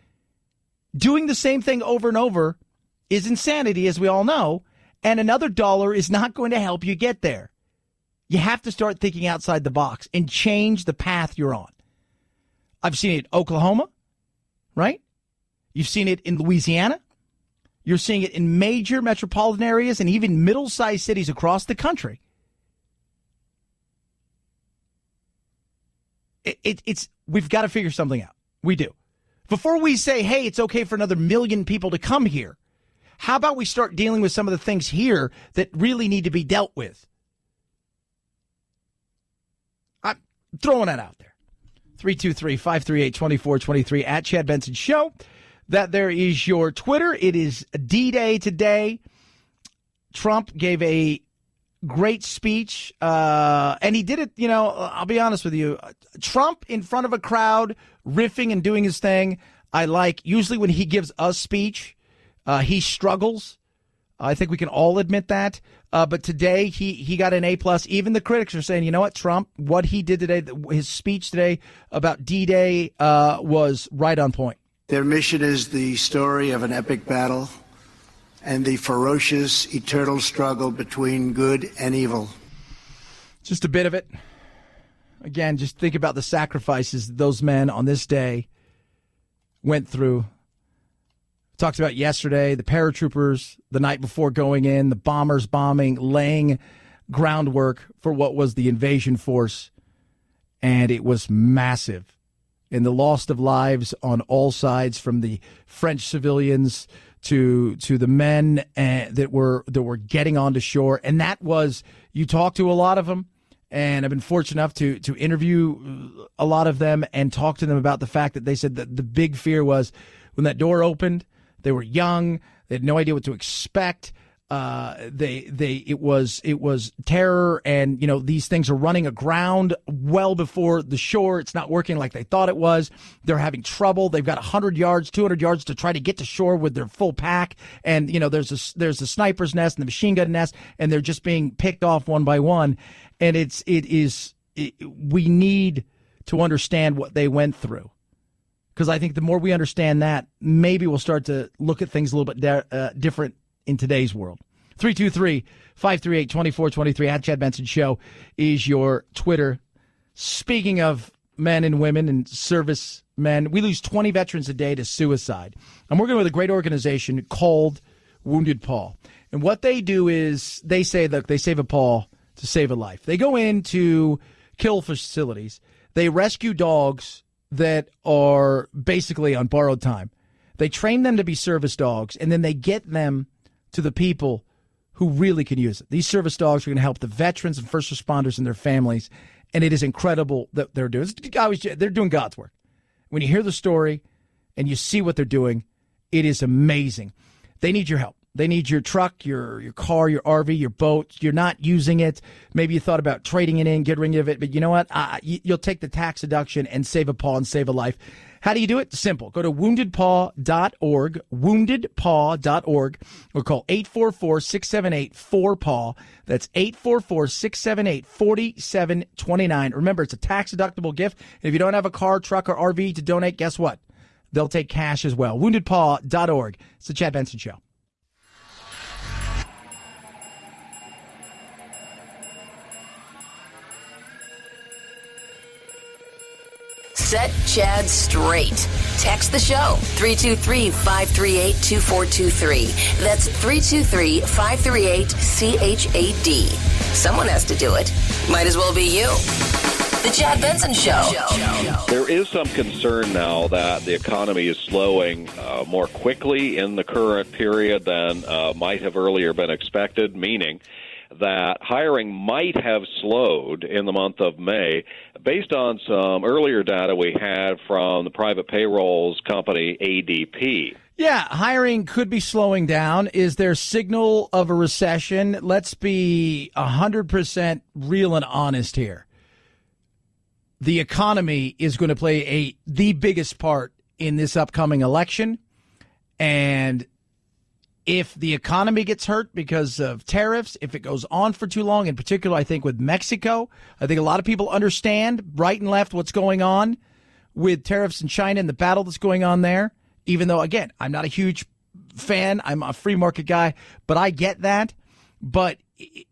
doing the same thing over and over is insanity, as we all know, and another dollar is not going to help you get there. You have to start thinking outside the box and change the path you're on. I've seen it in Oklahoma, right? You've seen it in Louisiana. You're seeing it in major metropolitan areas and even middle-sized cities across the country. We've got to figure something out. We do. Before we say, hey, it's okay for another 1 million people to come here, how about we start dealing with some of the things here that really need to be dealt with? I'm throwing that out there. 323-538-2423 at Chad Benson Show. That there is your Twitter. It is D-Day today. Trump gave a great speech, and he did it, I'll be honest with you. Trump in front of a crowd, riffing and doing his thing, I like. Usually when he gives a speech, he struggles. I think we can all admit that. But today he got an A+. Even the critics are saying, you know what, Trump, what he did today, his speech today about D-Day was right on point. Their mission is the story of an epic battle and the ferocious, eternal struggle between good and evil. Just a bit of it. Again, just think about the sacrifices those men on this day went through. Talked about yesterday, the paratroopers the night before going in, the bombers bombing, laying groundwork for what was the invasion force. And it was massive. And the loss of lives on all sides, from the French civilians to the men that were getting onto shore. And that was, you talk to a lot of them, and I've been fortunate enough to interview a lot of them and talk to them about the fact that they said that the big fear was when that door opened, they were young, they had no idea what to expect. It was terror, and these things are running aground well before the shore. It's not working like they thought it was. They're having trouble. They've got 100 yards, 200 yards to try to get to shore with their full pack, and there's a sniper's nest and the machine gun nest, and they're just being picked off one by one. And we need to understand what they went through, because I think the more we understand that, maybe we'll start to look at things a little bit different in today's world. 323-538-2423 at Chad Benson Show is your Twitter. Speaking of men and women and service men, we lose 20 veterans a day to suicide. I'm working with a great organization called Wounded Paw. And what they do is they say, look, they save a paw to save a life. They go into kill facilities. They rescue dogs that are basically on borrowed time. They train them to be service dogs, and then they get them to the people who really can use it. These service dogs are going to help the veterans and first responders and their families, and it is incredible that they're doing. They're doing God's work. When you hear the story and you see what they're doing, it is amazing. They need your help. They need your truck, your car, your RV, your boat. You're not using it. Maybe you thought about trading it in, get rid of it, but you know what? You'll take the tax deduction and save a paw and save a life. How do you do it? Simple. Go to woundedpaw.org, woundedpaw.org, or call 844-678-4PAW. That's 844-678-4729. Remember, it's a tax-deductible gift. And if you don't have a car, truck, or RV to donate, guess what? They'll take cash as well. Woundedpaw.org. It's the Chad Benson Show. Set Chad straight. Text the show, 323-538-2423. That's 323-538-CHAD. Someone has to do it. Might as well be you. The Chad Benson Show. There is some concern now that the economy is slowing more quickly in the current period than might have earlier been expected, meaning that hiring might have slowed in the month of May based on some earlier data we had from the private payrolls company ADP. Yeah, hiring could be slowing down. Is there signal of a recession? Let's be 100% real and honest here. The economy is going to play the biggest part in this upcoming election, and if the economy gets hurt because of tariffs, if it goes on for too long, in particular, I think with Mexico, I think a lot of people understand right and left what's going on with tariffs in China and the battle that's going on there. Even though, again, I'm not a huge fan. I'm a free market guy, but I get that. But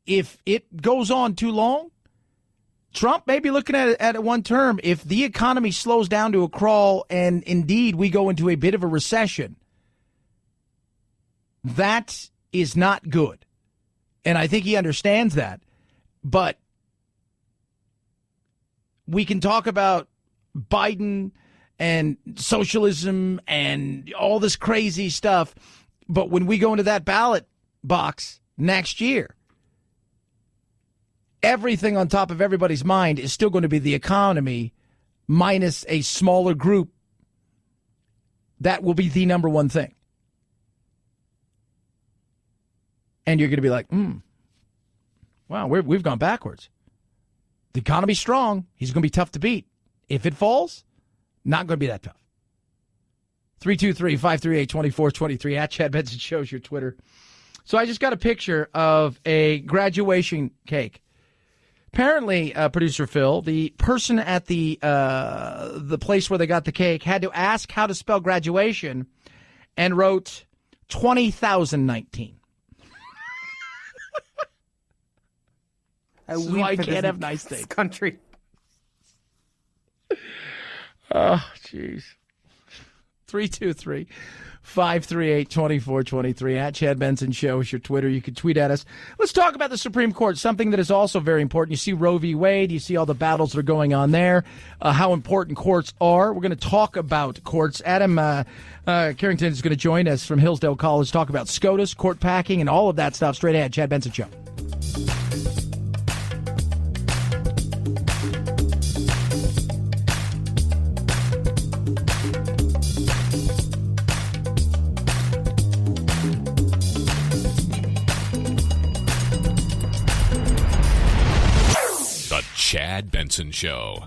if it goes on too long, Trump may be looking at it one term. If the economy slows down to a crawl and indeed we go into a bit of a recession, that is not good. And I think he understands that. But we can talk about Biden and socialism and all this crazy stuff. But when we go into that ballot box next year, everything on top of everybody's mind is still going to be the economy minus a smaller group. That will be the number one thing. And you're going to be like, wow, we've gone backwards. The economy's strong. He's going to be tough to beat. If it falls, not going to be that tough. 323-538-2423 at Chad Benson shows your Twitter. So I just got a picture of a graduation cake. Apparently, producer Phil, the person at the place where they got the cake had to ask how to spell graduation and wrote 20,019. So I can't have nice things. Country. Oh, jeez. 323-538-2423. At Chad Benson Show is your Twitter. You can tweet at us. Let's talk about the Supreme Court, something that is also very important. You see Roe v. Wade. You see all the battles that are going on there, how important courts are. We're going to talk about courts. Adam Carrington is going to join us from Hillsdale College, talk about SCOTUS, court packing, and all of that stuff. Straight ahead, Chad Benson Show. Chad Benson Show.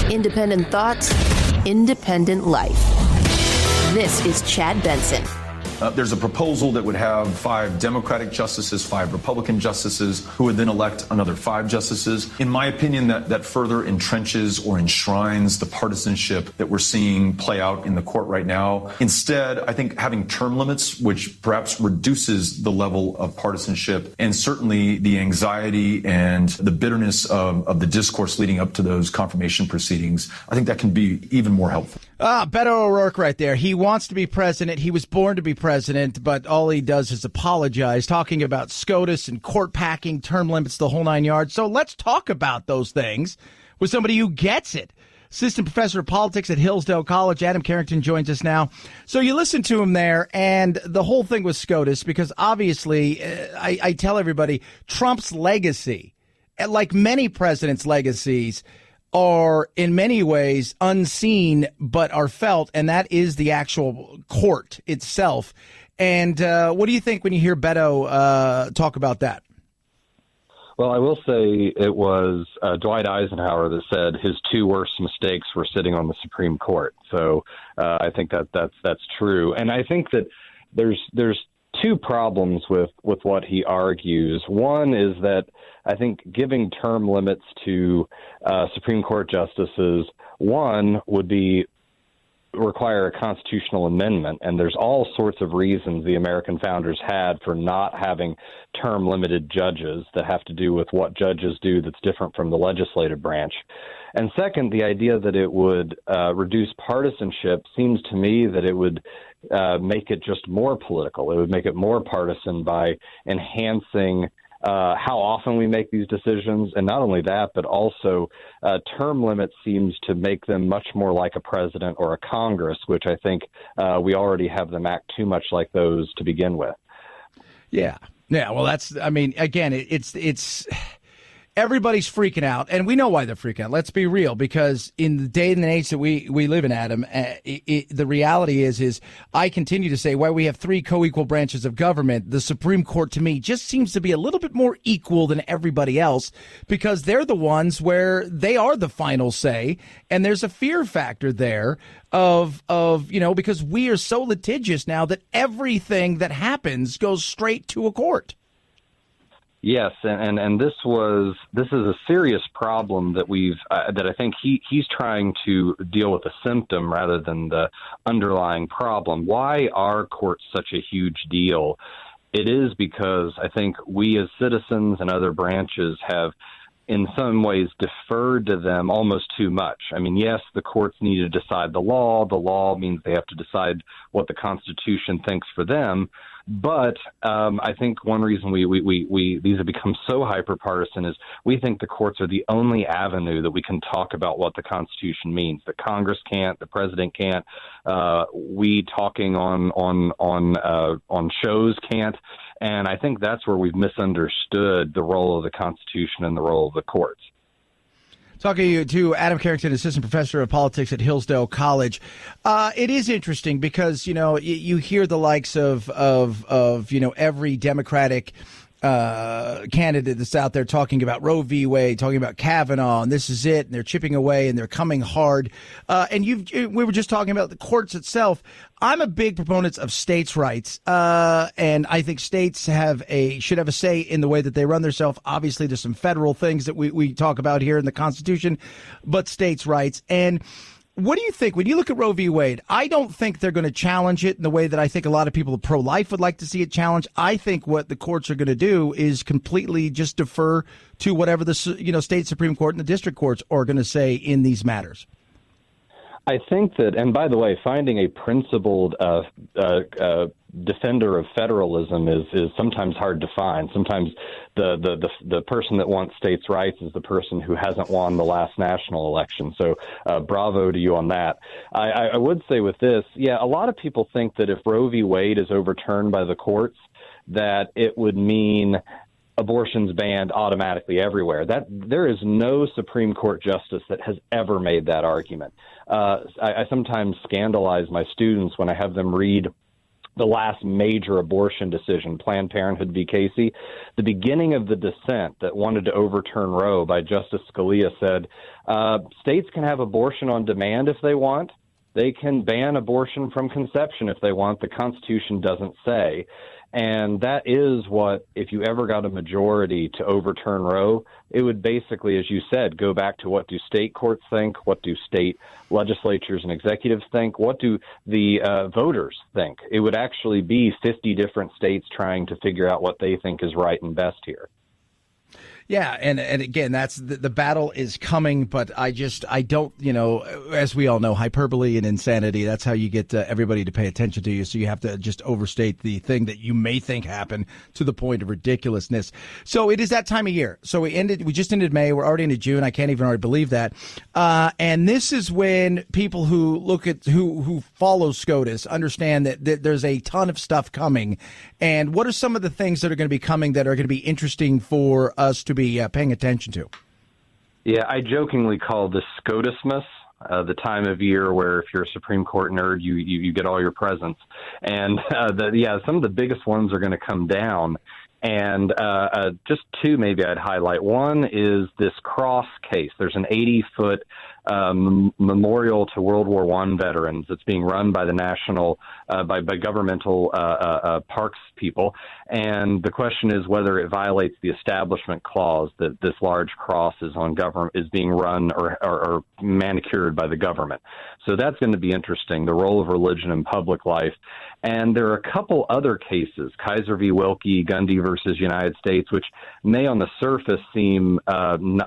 Independent thoughts, independent life. This is Chad Benson. There's a proposal that would have 5 Democratic justices, 5 Republican justices, who would then elect another 5 justices. In my opinion, that further entrenches or enshrines the partisanship that we're seeing play out in the court right now. Instead, I think having term limits, which perhaps reduces the level of partisanship and certainly the anxiety and the bitterness of the discourse leading up to those confirmation proceedings, I think that can be even more helpful. Beto O'Rourke right there. He wants to be president. He was born to be president, but all he does is apologize, talking about SCOTUS and court packing, term limits, the whole 9 yards. So let's talk about those things with somebody who gets it. Assistant professor of politics at Hillsdale College, Adam Carrington, joins us now. So you listen to him there, and the whole thing was SCOTUS, because obviously, I tell everybody, Trump's legacy, like many presidents' legacies, are in many ways unseen but are felt, and that is the actual court itself. And what do you think when you hear Beto talk about that? Well, I will say it was Dwight Eisenhower that said his 2 worst mistakes were sitting on the Supreme Court. So I think that's true. And I think that there's 2 problems with what he argues. One is that I think giving term limits to Supreme Court justices, one, would require a constitutional amendment, and there's all sorts of reasons the American founders had for not having term-limited judges that have to do with what judges do that's different from the legislative branch. And second, the idea that it would reduce partisanship seems to me that it would make it just more political. It would make it more partisan by enhancing how often we make these decisions. And not only that, but also term limits seems to make them much more like a president or a Congress, which I think we already have them act too much like those to begin with. Yeah. Well, again, it's everybody's freaking out, and we know why they're freaking out. Let's be real, because in the day and the age that we live in, Adam, the reality is I continue to say, while we have 3 co-equal branches of government, the Supreme Court to me just seems to be a little bit more equal than everybody else, because they're the ones where they are the final say, and there's a fear factor there of because we are so litigious now that everything that happens goes straight to a court. Yes, and this is a serious problem that that I think he's trying to deal with a symptom rather than the underlying problem. Why are courts such a huge deal? It is because I think we as citizens and other branches have in some ways deferred to them almost too much. I mean, yes, the courts need to decide the law. The law means they have to decide what the Constitution thinks for them. But I think one reason we these have become so hyper-partisan is we think the courts are the only avenue that we can talk about what the Constitution means. The Congress can't, the president can't, we talking on shows can't. And I think that's where we've misunderstood the role of the Constitution and the role of the courts. Talking to Adam Carrington, assistant professor of politics at Hillsdale College. It is interesting because, you hear the likes of every Democratic candidate that's out there talking about Roe v. Wade, talking about Kavanaugh, and this is it, and they're chipping away, and they're coming hard. We were just talking about the courts itself. I'm a big proponent of states' rights, and I think states should have a say in the way that they run themselves. Obviously, there's some federal things that we talk about here in the Constitution, but states' rights. And What do you think when you look at Roe v. Wade? I don't think they're going to challenge it in the way that I think a lot of people pro-life would like to see it challenged. I think what the courts are going to do is completely just defer to whatever the state Supreme Court and the district courts are going to say in these matters. I think that, and by the way, finding a principled defender of federalism is sometimes hard to find. Sometimes the person that wants states' rights is the person who hasn't won the last national election. So bravo to you on that. I would say with this, a lot of people think that if Roe v. Wade is overturned by the courts, that it would mean abortion's banned automatically everywhere. That there is no Supreme Court justice that has ever made that argument. I sometimes scandalize my students when I have them read the last major abortion decision, Planned Parenthood v. Casey. The beginning of the dissent that wanted to overturn Roe by Justice Scalia said, states can have abortion on demand if they want. They can ban abortion from conception if they want. The Constitution doesn't say. And that is what, if you ever got a majority to overturn Roe, it would basically, as you said, go back to what do state courts think, what do state legislatures and executives think, what do the voters think. It would actually be 50 different states trying to figure out what they think is right and best here. Yeah, and again, that's the battle is coming, but I don't, as we all know, hyperbole and insanity, that's how you get everybody to pay attention to you. So you have to just overstate the thing that you may think happened to the point of ridiculousness. So it is that time of year. So we just ended May. We're already into June. I can't even already believe that. And this is when people who look at, who follow SCOTUS understand that there's a ton of stuff coming. And what are some of the things that are going to be coming that are going to be interesting for us to be paying attention to? Yeah, I jokingly call this SCOTUSmas, the time of year where if you're a Supreme Court nerd, you get all your presents. And some of the biggest ones are going to come down. And just two maybe I'd highlight. One is this cross case. There's an 80-foot memorial to World War I veterans that's being run by the national, by governmental parks people. And the question is whether it violates the Establishment Clause that this large cross is being run or manicured by the government. So that's going to be interesting, the role of religion in public life. And there are a couple other cases, Kaiser v. Wilkie, Gundy versus United States, which may on the surface seem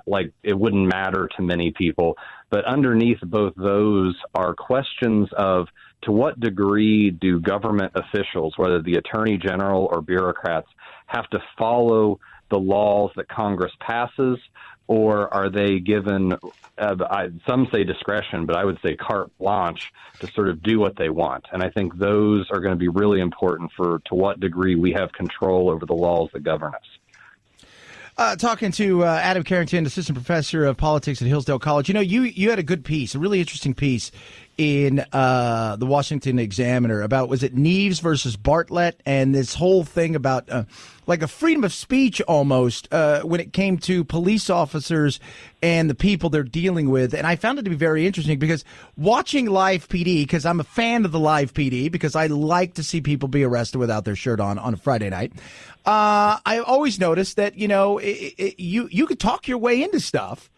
like it wouldn't matter to many people. But underneath both those are questions of to what degree do government officials, whether the attorney general or bureaucrats, have to follow the laws that Congress passes, or are they given, some say discretion, but I would say carte blanche to sort of do what they want. And I think those are going to be really important for to what degree we have control over the laws that govern us. Talking to Adam Carrington, assistant professor of politics at Hillsdale College. You had a good piece, a really interesting piece in the Washington Examiner about, was it Neves versus Bartlett, and this whole thing about like a freedom of speech almost when it came to police officers and the people they're dealing with. And I found it to be very interesting because watching Live PD, because I'm a fan of the Live PD, because I like to see people be arrested without their shirt on a Friday night. I always noticed that, you could talk your way into stuff,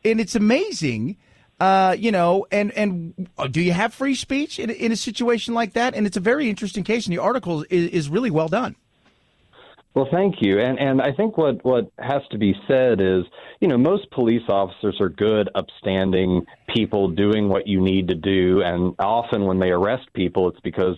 and it's amazing. And do you have free speech in a situation like that? And it's a very interesting case, and the article is really well done. Well, thank you. And I think what has to be said is, most police officers are good, upstanding people doing what you need to do. And often when they arrest people, it's because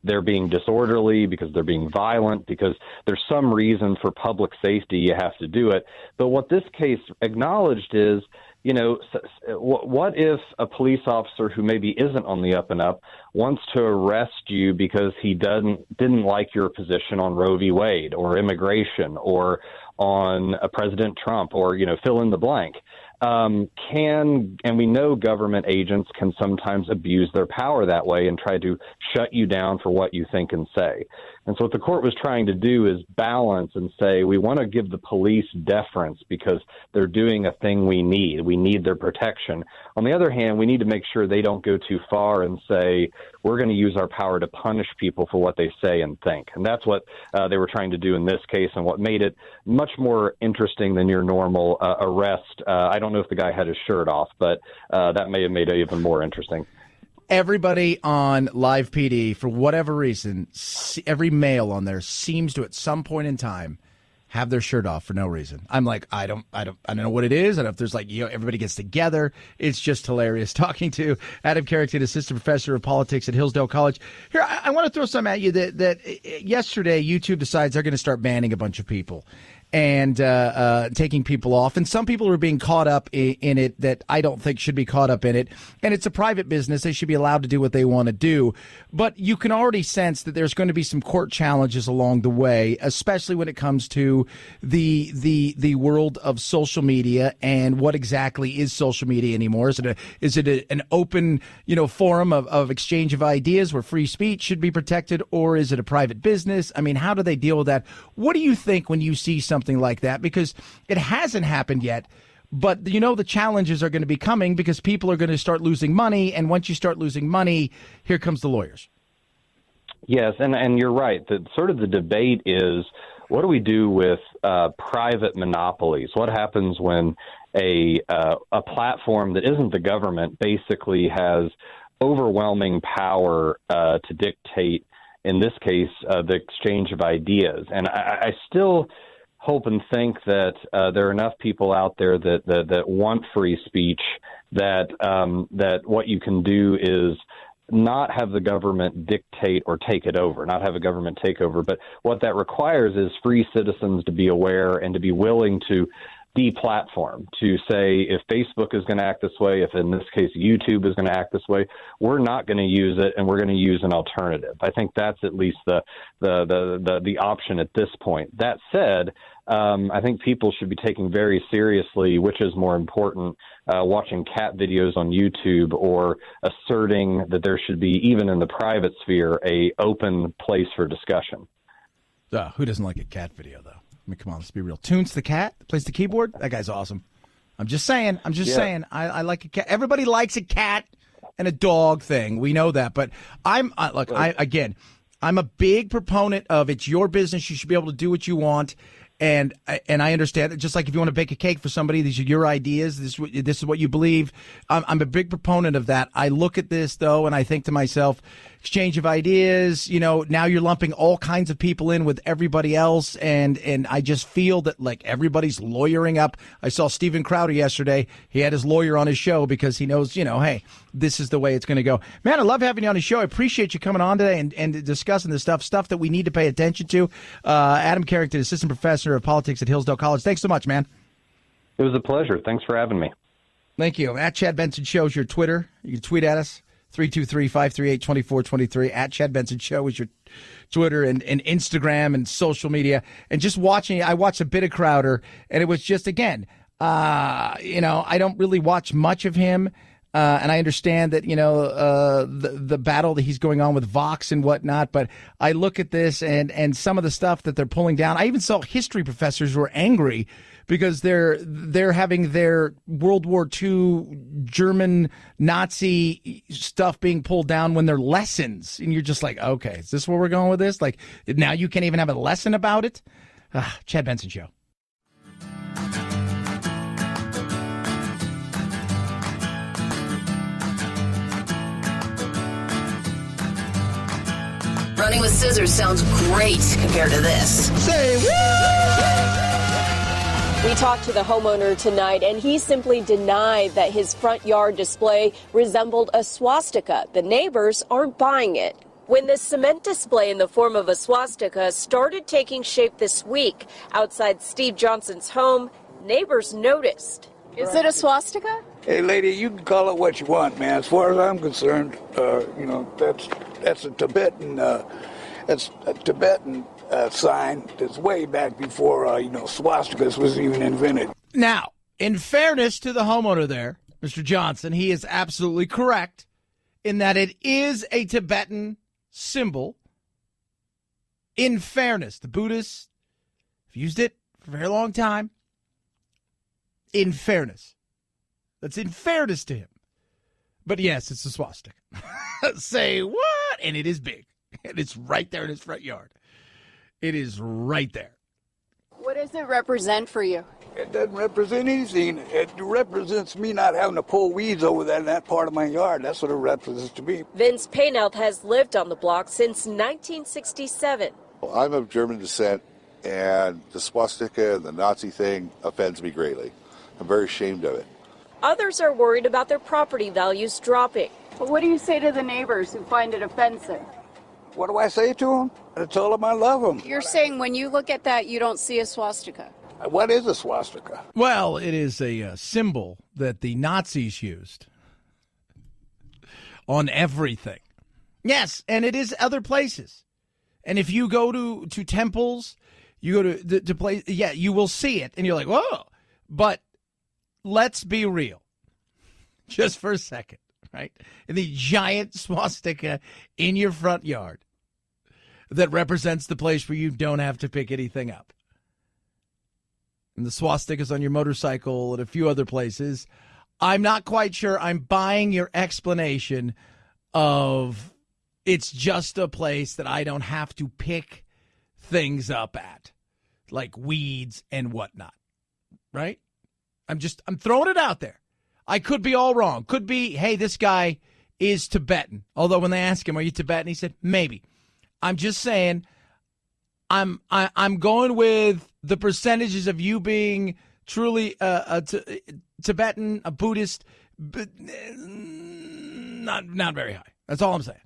they're being disorderly, because they're being violent, because there's some reason for public safety you have to do it. But what this case acknowledged is, what if a police officer who maybe isn't on the up and up wants to arrest you because he didn't like your position on Roe v. Wade or immigration or on President Trump or, fill in the blank? And we know government agents can sometimes abuse their power that way and try to shut you down for what you think and say. And so what the court was trying to do is balance and say, we want to give the police deference because they're doing a thing we need. We need their protection. On the other hand, we need to make sure they don't go too far and say, we're going to use our power to punish people for what they say and think. And that's what they were trying to do in this case, and what made it much more interesting than your normal arrest. I don't know if the guy had his shirt off, but that may have made it even more interesting. Everybody on Live PD, for whatever reason, every male on there seems to, at some point in time, have their shirt off for no reason. I'm like, I don't know what it is. I don't know if there's everybody gets together. It's just hilarious. Talking to Adam Carrington, assistant professor of politics at Hillsdale College. Here, I want to throw some at you that yesterday YouTube decides they're going to start banning a bunch of people and taking people off. And some people are being caught up in it that I don't think should be caught up in it. And it's a private business. They should be allowed to do what they want to do. But you can already sense that there's going to be some court challenges along the way, especially when it comes to the world of social media and what exactly is social media anymore. Is it an open forum of exchange of ideas where free speech should be protected, or is it a private business? I mean, how do they deal with that? What do you think when you see something like that? Because it hasn't happened yet, but the challenges are going to be coming because people are going to start losing money, and once you start losing money, here comes the lawyers. Yes, and you're right. The debate is, what do we do with private monopolies? What happens when a platform that isn't the government basically has overwhelming power to dictate, in this case, the exchange of ideas? And I still hope and think that there are enough people out there that want free speech, that what you can do is not have the government dictate or take it over, not have a government take over. But what that requires is free citizens to be aware and to be willing to deplatform, to say, if Facebook is going to act this way, if in this case YouTube is going to act this way, we're not going to use it, and we're going to use an alternative. I think that's at least the option at this point. That said, I think people should be taking very seriously which is more important, watching cat videos on YouTube or asserting that there should be, even in the private sphere, a open place for discussion. Who doesn't like a cat video, though? I mean, come on, let's be real. Tunes the cat, plays the keyboard. That guy's awesome. I'm just saying. Saying. I like a cat. Everybody likes a cat and a dog thing. We know that. But I'm a big proponent of, it's your business. You should be able to do what you want. And I understand that, just like if you want to bake a cake for somebody, these are your ideas. This is what you believe. I'm a big proponent of that. I look at this, though, and I think to myself, exchange of ideas, now you're lumping all kinds of people in with everybody else. And I just feel that, like, everybody's lawyering up. I saw Steven Crowder yesterday. He had his lawyer on his show because he knows, hey, this is the way it's going to go. Man, I love having you on the show. I appreciate you coming on today and discussing this stuff that we need to pay attention to. Adam Carrington, assistant professor of politics at Hillsdale College. Thanks so much, man. It was a pleasure. Thanks for having me. Thank you. At Chad Benson Show is your Twitter. You can tweet at us, 323-538-2423. At Chad Benson Show is your Twitter and Instagram and social media. And just watching, I watched a bit of Crowder, and it was just, again, I don't really watch much of him. And I understand that, the battle that he's going on with Vox and whatnot. But I look at this and some of the stuff that they're pulling down. I even saw history professors who are angry because they're having their World War II German Nazi stuff being pulled down when they're lessons. And you're just like, okay, is this where we're going with this? Like, now you can't even have a lesson about it? Chad Benson Show. Running with scissors sounds great compared to this. Say We talked to the homeowner tonight, and he simply denied that his front yard display resembled a swastika. The neighbors aren't buying it. When the cement display in the form of a swastika started taking shape this week outside Steve Johnson's home, neighbors noticed. Is it a swastika? Hey, lady, you can call it what you want, man. As far as I'm concerned, that's a Tibetan, sign that's way back before, swastikas was even invented. Now, in fairness to the homeowner there, Mr. Johnson, he is absolutely correct in that it is a Tibetan symbol. In fairness, the Buddhists have used it for a very long time. In fairness. That's in fairness to him. But yes, it's a swastika. Say what? And it is big. And it's right there in his front yard. It is right there. What does it represent for you? It doesn't represent anything. It represents me not having to pull weeds over there in that part of my yard. That's what it represents to me. Vince Paynell has lived on the block since 1967. Well, I'm of German descent, and the swastika and the Nazi thing offends me greatly. I'm very ashamed of it. Others are worried about their property values dropping. But what do you say to the neighbors who find it offensive? What do I say to them? I tell them I love them. You're saying when you look at that, you don't see a swastika. What is a swastika? Well, it is a symbol that the Nazis used on everything. Yes, and it is other places. And if you go to temples, you go to place, yeah, you will see it, and you're like, whoa. But let's be real, just for a second, right? And the giant swastika in your front yard that represents the place where you don't have to pick anything up. And the swastikas on your motorcycle and a few other places. I'm not quite sure I'm buying your explanation of it's just a place that I don't have to pick things up at, like weeds and whatnot, right? I'm throwing it out there. I could be all wrong. Could be, hey, this guy is Tibetan. Although when they ask him, are you Tibetan? He said, maybe. I'm just saying, I'm going with the percentages of you being truly a Tibetan, a Buddhist, but not very high. That's all I'm saying.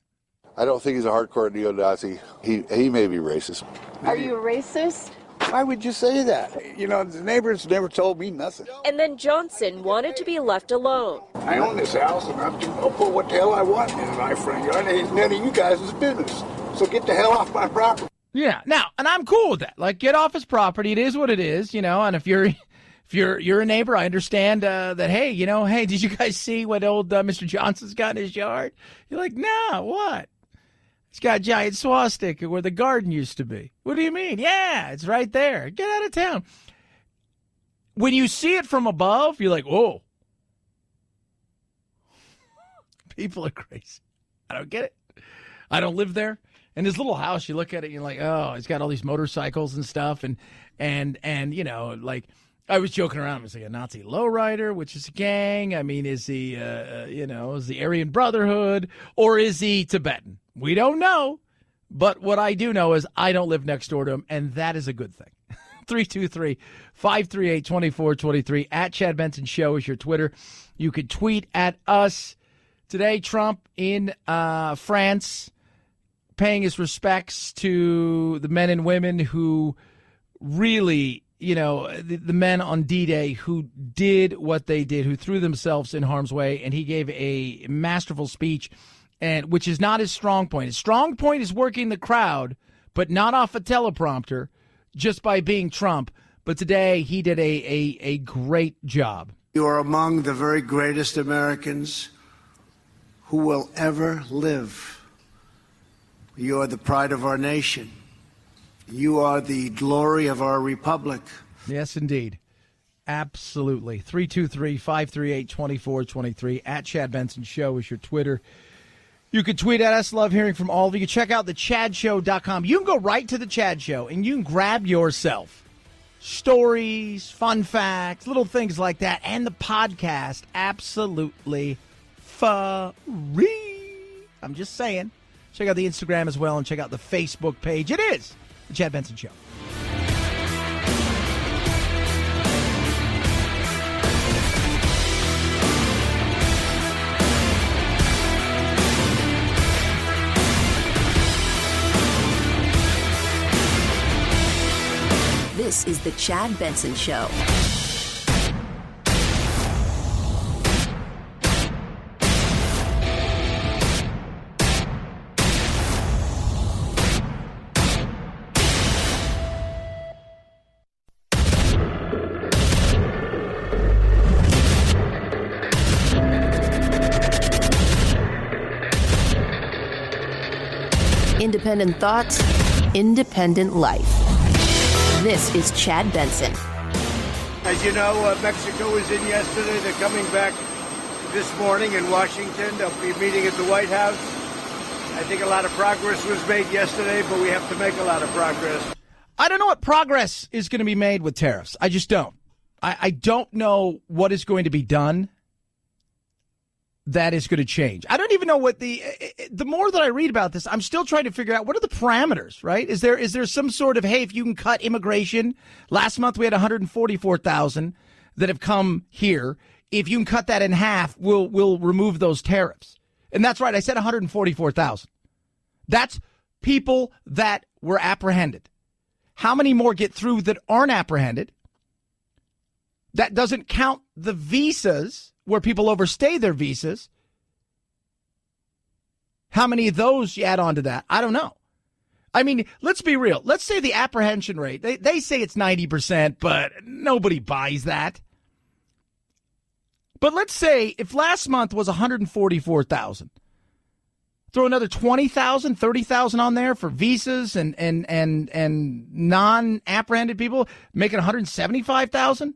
I don't think he's a hardcore neo-Nazi. He may be racist. Are you racist? Why would you say that? You know, the neighbors never told me nothing. And then Johnson wanted to be left alone. I own this house, and I'll put what the hell I want in my front yard. It ain't none of you guys' business. So get the hell off my property. Yeah. Now, and I'm cool with that. Like, get off his property. It is what it is, you know. And if you're a neighbor, I understand that. Hey, you know, hey, did you guys see what old Mr. Johnson's got in his yard? You're like, nah, what? He's got a giant swastika where the garden used to be. What do you mean? Yeah, it's right there. Get out of town. When you see it from above, you're like, whoa. People are crazy. I don't get it. I don't live there. And his little house, you look at it, you're like, oh, he's got all these motorcycles and stuff. And you know, like, I was joking around. Is he a Nazi lowrider, which is a gang? I mean, is he, is the Aryan Brotherhood? Or is he Tibetan? We don't know. But what I do know is I don't live next door to him, and that is a good thing. 323-538-2423. At Chad Benson Show is your Twitter. You could tweet at us. Today, Trump in France paying his respects to the men and women who really, you know, the men on D-Day who did what they did, who threw themselves in harm's way, and he gave a masterful speech, and which is not his strong point. His strong point is working the crowd, but not off a teleprompter, just by being Trump. But today he did a great job. You are among the very greatest Americans who will ever live. You are the pride of our nation. You are the glory of our republic. Yes, indeed. Absolutely. 323-538-2423. At Chad Benson Show is your Twitter. You can tweet at us. Love hearing from all of you. Check out thechadshow.com. You can go right to the Chad Show, and you can grab yourself stories, fun facts, little things like that, and the podcast absolutely free. I'm just saying. Check out the Instagram as well, and check out the Facebook page. It is the Chad Benson Show. This is the Chad Benson Show. independent thoughts, independent life. This is Chad Benson. As you know, Mexico was in yesterday. They're coming back this morning in Washington. They'll be meeting at the White House. I think a lot of progress was made yesterday, but we have to make a lot of progress. I don't know what progress is going to be made with tariffs. I just don't. I don't know what is going to be done that is going to change. I don't even know what the more that I read about this, I'm still trying to figure out what are the parameters, right? Is there some sort of, hey, if you can cut immigration, last month we had 144,000 that have come here. If you can cut that in half, we'll remove those tariffs. And that's right. I said 144,000. That's people that were apprehended. How many more get through that aren't apprehended? That doesn't count the visas where people overstay their visas. How many of those you add on to that? I don't know. I mean, let's be real. Let's say the apprehension rate, they say it's 90%, but nobody buys that. But let's say if last month was 144,000, throw another 20,000, 30,000 on there for visas and non-apprehended people, make it 175,000.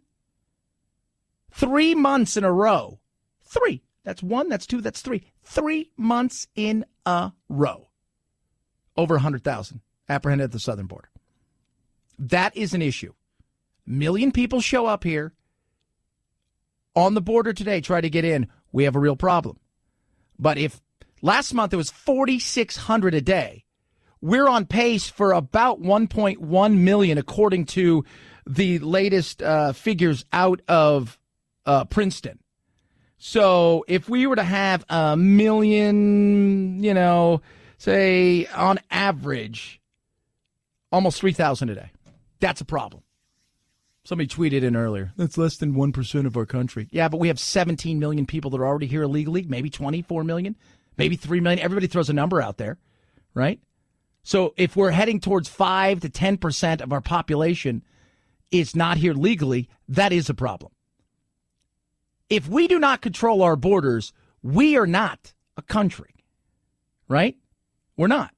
3 months in a row. 3. That's 1, that's 2, that's 3. 3 months in a row. Over 100,000 apprehended at the southern border. That is an issue. A million people show up here on the border today, try to get in. We have a real problem. But if last month it was 4,600 a day, we're on pace for about 1.1 million, according to the latest figures out of Princeton. So if we were to have a million, say on average, almost 3,000 a day, that's a problem. Somebody tweeted in earlier, that's less than 1% of our country. Yeah, but we have 17 million people that are already here illegally, maybe 24 million, maybe 3 million. Everybody throws a number out there, right? So if we're heading towards 5 to 10% of our population is not here legally, that is a problem. If we do not control our borders, we are not a country, right? We're not.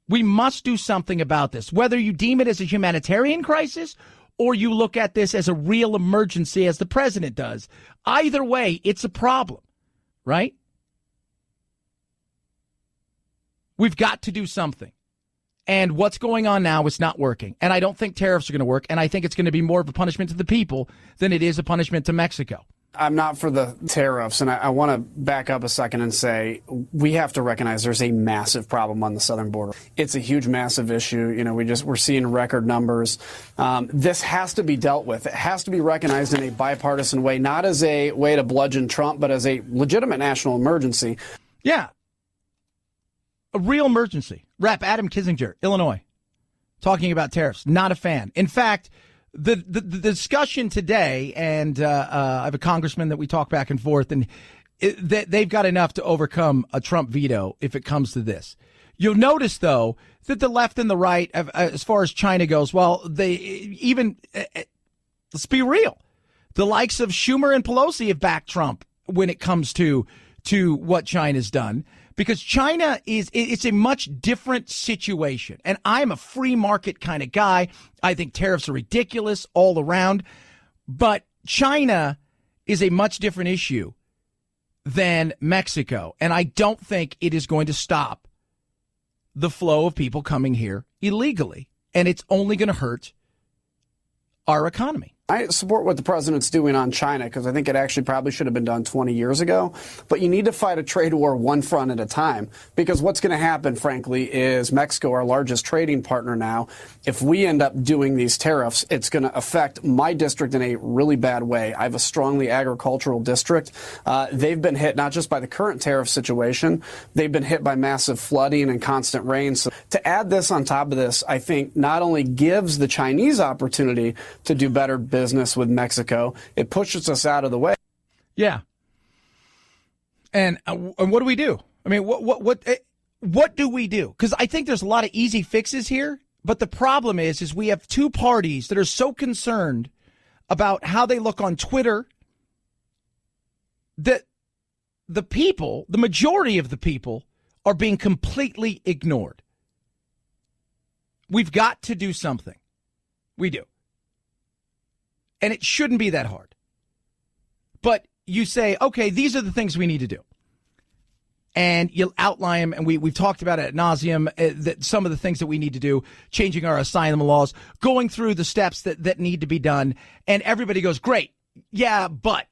We must do something about this, whether you deem it as a humanitarian crisis or you look at this as a real emergency, as the president does. Either way, it's a problem, right? We've got to do something. And what's going on now is not working. And I don't think tariffs are going to work. And I think it's going to be more of a punishment to the people than it is a punishment to Mexico. I'm not for the tariffs, and I want to back up a second and say we have to recognize there's a massive problem on the southern border. It's a huge, massive issue. We're seeing record numbers. This has to be dealt with. It has to be recognized in a bipartisan way, not as a way to bludgeon Trump, but as a legitimate national emergency. Yeah, a real emergency. Rep. Adam Kinzinger, Illinois, talking about tariffs. Not a fan. In fact, the discussion today, and I have a congressman that we talk back and forth, and they've got enough to overcome a Trump veto if it comes to this. You'll notice, though, that the left and the right, as far as China goes, well, they even, let's be real, the likes of Schumer and Pelosi have backed Trump when it comes to what China's done. Because China it's a much different situation. And I'm a free market kind of guy. I think tariffs are ridiculous all around. But China is a much different issue than Mexico. And I don't think it is going to stop the flow of people coming here illegally. And it's only going to hurt our economy. I support what the president's doing on China because I think it actually probably should have been done 20 years ago. But you need to fight a trade war one front at a time, because what's going to happen, frankly, is Mexico, our largest trading partner now, if we end up doing these tariffs, it's going to affect my district in a really bad way. I have a strongly agricultural district. They've been hit not just by the current tariff situation, they've been hit by massive flooding and constant rain. So to add this on top of this, I think not only gives the Chinese opportunity to do better business with Mexico, it pushes us out of the way. Yeah. And what do we do? I mean, what do we do? Because I think there's a lot of easy fixes here, but the problem is we have two parties that are so concerned about how they look on Twitter that the people, the majority of the people, are being completely ignored. We've got to do something. We do. And it shouldn't be that hard. But you say, okay, these are the things we need to do. And you'll outline them, and we've talked about it ad nauseum, that some of the things that we need to do, changing our asylum laws, going through the steps that need to be done, and everybody goes, great, yeah, but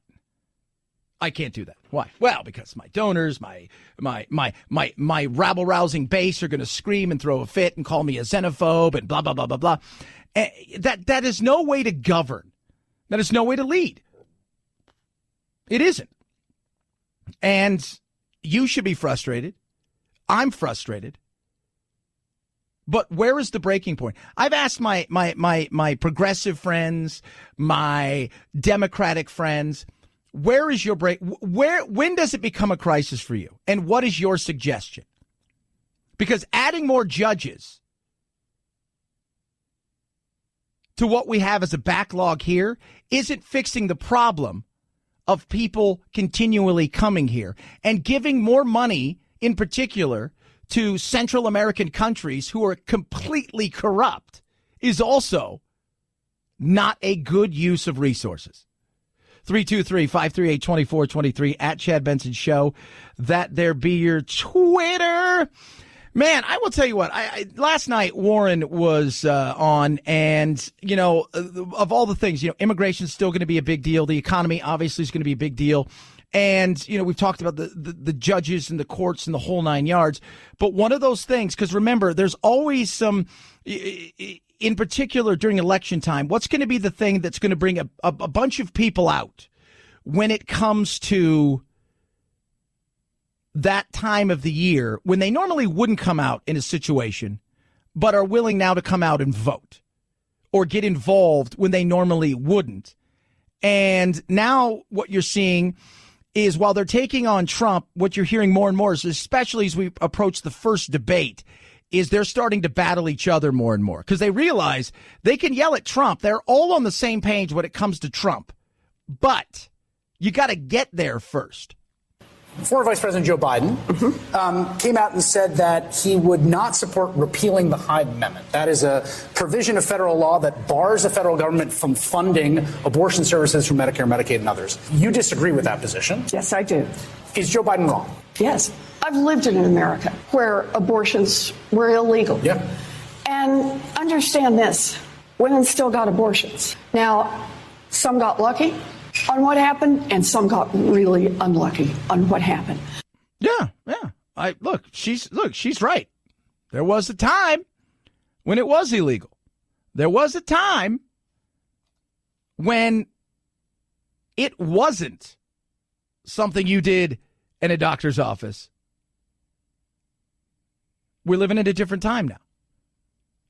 I can't do that. Why? Well, because my donors, my rabble-rousing base are going to scream and throw a fit and call me a xenophobe and blah, blah, blah, blah, blah. And that is no way to govern. That is no way to lead. It isn't. And you should be frustrated. I'm frustrated. But where is the breaking point? I've asked my progressive friends, my Democratic friends, where is your break? When does it become a crisis for you? And what is your suggestion? Because adding more judges to what we have as a backlog here isn't fixing the problem of people continually coming here, and giving more money in particular to Central American countries who are completely corrupt is also not a good use of resources. 323-538-2423 at Chad Benson Show. That there be your Twitter. Man, I will tell you what, last night Warren was on, and, you know, of all the things, you know, immigration is still going to be a big deal. The economy obviously is going to be a big deal. And, you know, we've talked about the judges and the courts and the whole 9 yards. But one of those things, because remember, there's always some, in particular during election time, what's going to be the thing that's going to bring a bunch of people out when it comes to that time of the year when they normally wouldn't come out in a situation, but are willing now to come out and vote or get involved when they normally wouldn't. And now what you're seeing is, while they're taking on Trump, what you're hearing more and more is, especially as we approach the first debate, is they're starting to battle each other more and more because they realize they can yell at Trump. They're all on the same page when it comes to Trump, but you got to get there first. Former Vice President Joe Biden came out and said that he would not support repealing the Hyde Amendment. That is a provision of federal law that bars the federal government from funding abortion services through Medicare, Medicaid, and others. You disagree with that position? Yes, I do. Is Joe Biden wrong? Yes. I've lived in America where abortions were illegal. Yeah. And understand this, women still got abortions. Now, some got lucky on what happened, and some got really unlucky on what happened. Yeah. She's right. There was a time when it was illegal. There was a time when it wasn't something you did in a doctor's office. We're living in a different time now.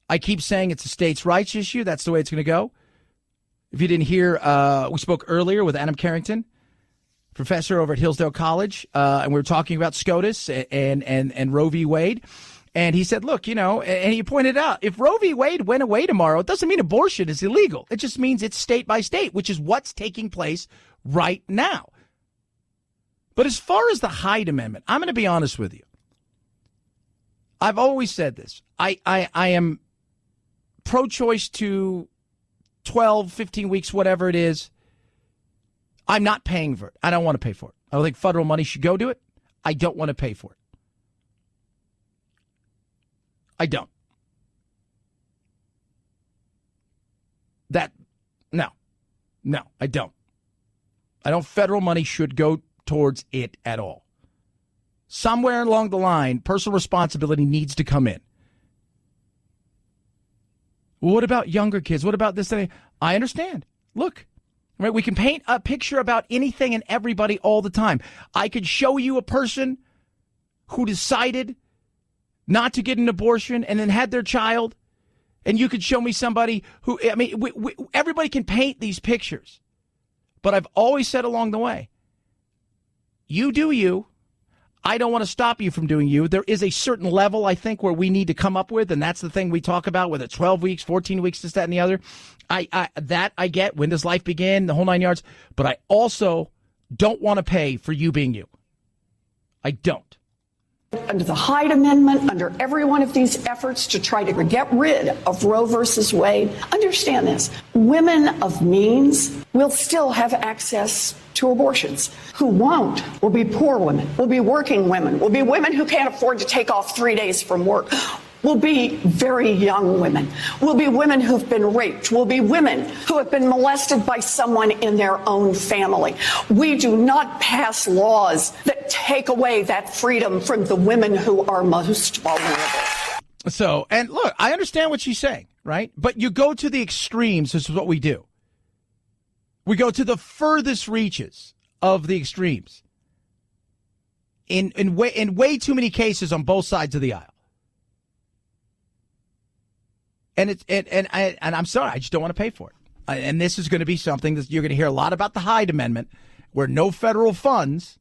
I keep saying it's a states' rights issue. That's the way it's going to go. If you didn't hear, we spoke earlier with Adam Carrington, professor over at Hillsdale College, and we were talking about SCOTUS and Roe v. Wade. And he said, look, you know, and he pointed out, if Roe v. Wade went away tomorrow, it doesn't mean abortion is illegal. It just means it's state by state, which is what's taking place right now. But as far as the Hyde Amendment, I'm going to be honest with you. I've always said this. I am pro-choice to 12, 15 weeks, whatever it is. I'm not paying for it. I don't want to pay for it. I don't think federal money should go to it. I don't want to pay for it. I don't. No, I don't. Federal money should go towards it at all. Somewhere along the line, personal responsibility needs to come in. Well, what about younger kids? What about this? I understand. Look, right? We can paint a picture about anything and everybody all the time. I could show you a person who decided not to get an abortion and then had their child, and you could show me somebody who, everybody can paint these pictures. But I've always said along the way, you do you. I don't want to stop you from doing you. There is a certain level, I think, where we need to come up with, and that's the thing we talk about, whether it's 12 weeks, 14 weeks, this, that, and the other. I get. When does life begin? The whole 9 yards. But I also don't want to pay for you being you. I don't. Under the Hyde Amendment, under every one of these efforts to try to get rid of Roe versus Wade, understand this. Women of means will still have access to abortions. Who won't will be poor women, will be working women, will be women who can't afford to take off 3 days from work, will be very young women, will be women who've been raped, will be women who have been molested by someone in their own family. We do not pass laws that take away that freedom from the women who are most vulnerable. So, and look, I understand what she's saying, right? But you go to the extremes. This is what we do. We go to the furthest reaches of the extremes in way too many cases on both sides of the aisle. And I'm sorry, I just don't want to pay for it. And this is going to be something that you're going to hear a lot about, the Hyde Amendment, where no federal funds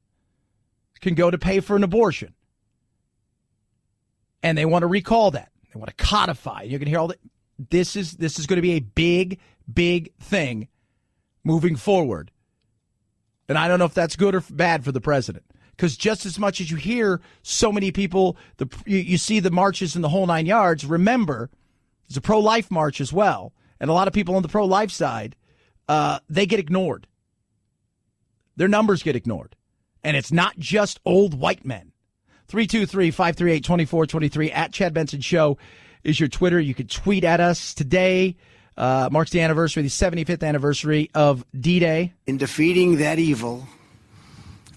can go to pay for an abortion. And they want to recall that. They want to codify. You're going to hear all that. This is going to be a big, big thing moving forward. And I don't know if that's good or bad for the president. Because just as much as you hear so many people, you see the marches in the whole 9 yards, remember, there's a pro-life march as well. And a lot of people on the pro-life side, they get ignored. Their numbers get ignored. And it's not just old white men. 323-538-2423 at Chad Benson Show is your Twitter. You can tweet at us. Today marks the anniversary, the 75th anniversary of D-Day. In defeating that evil,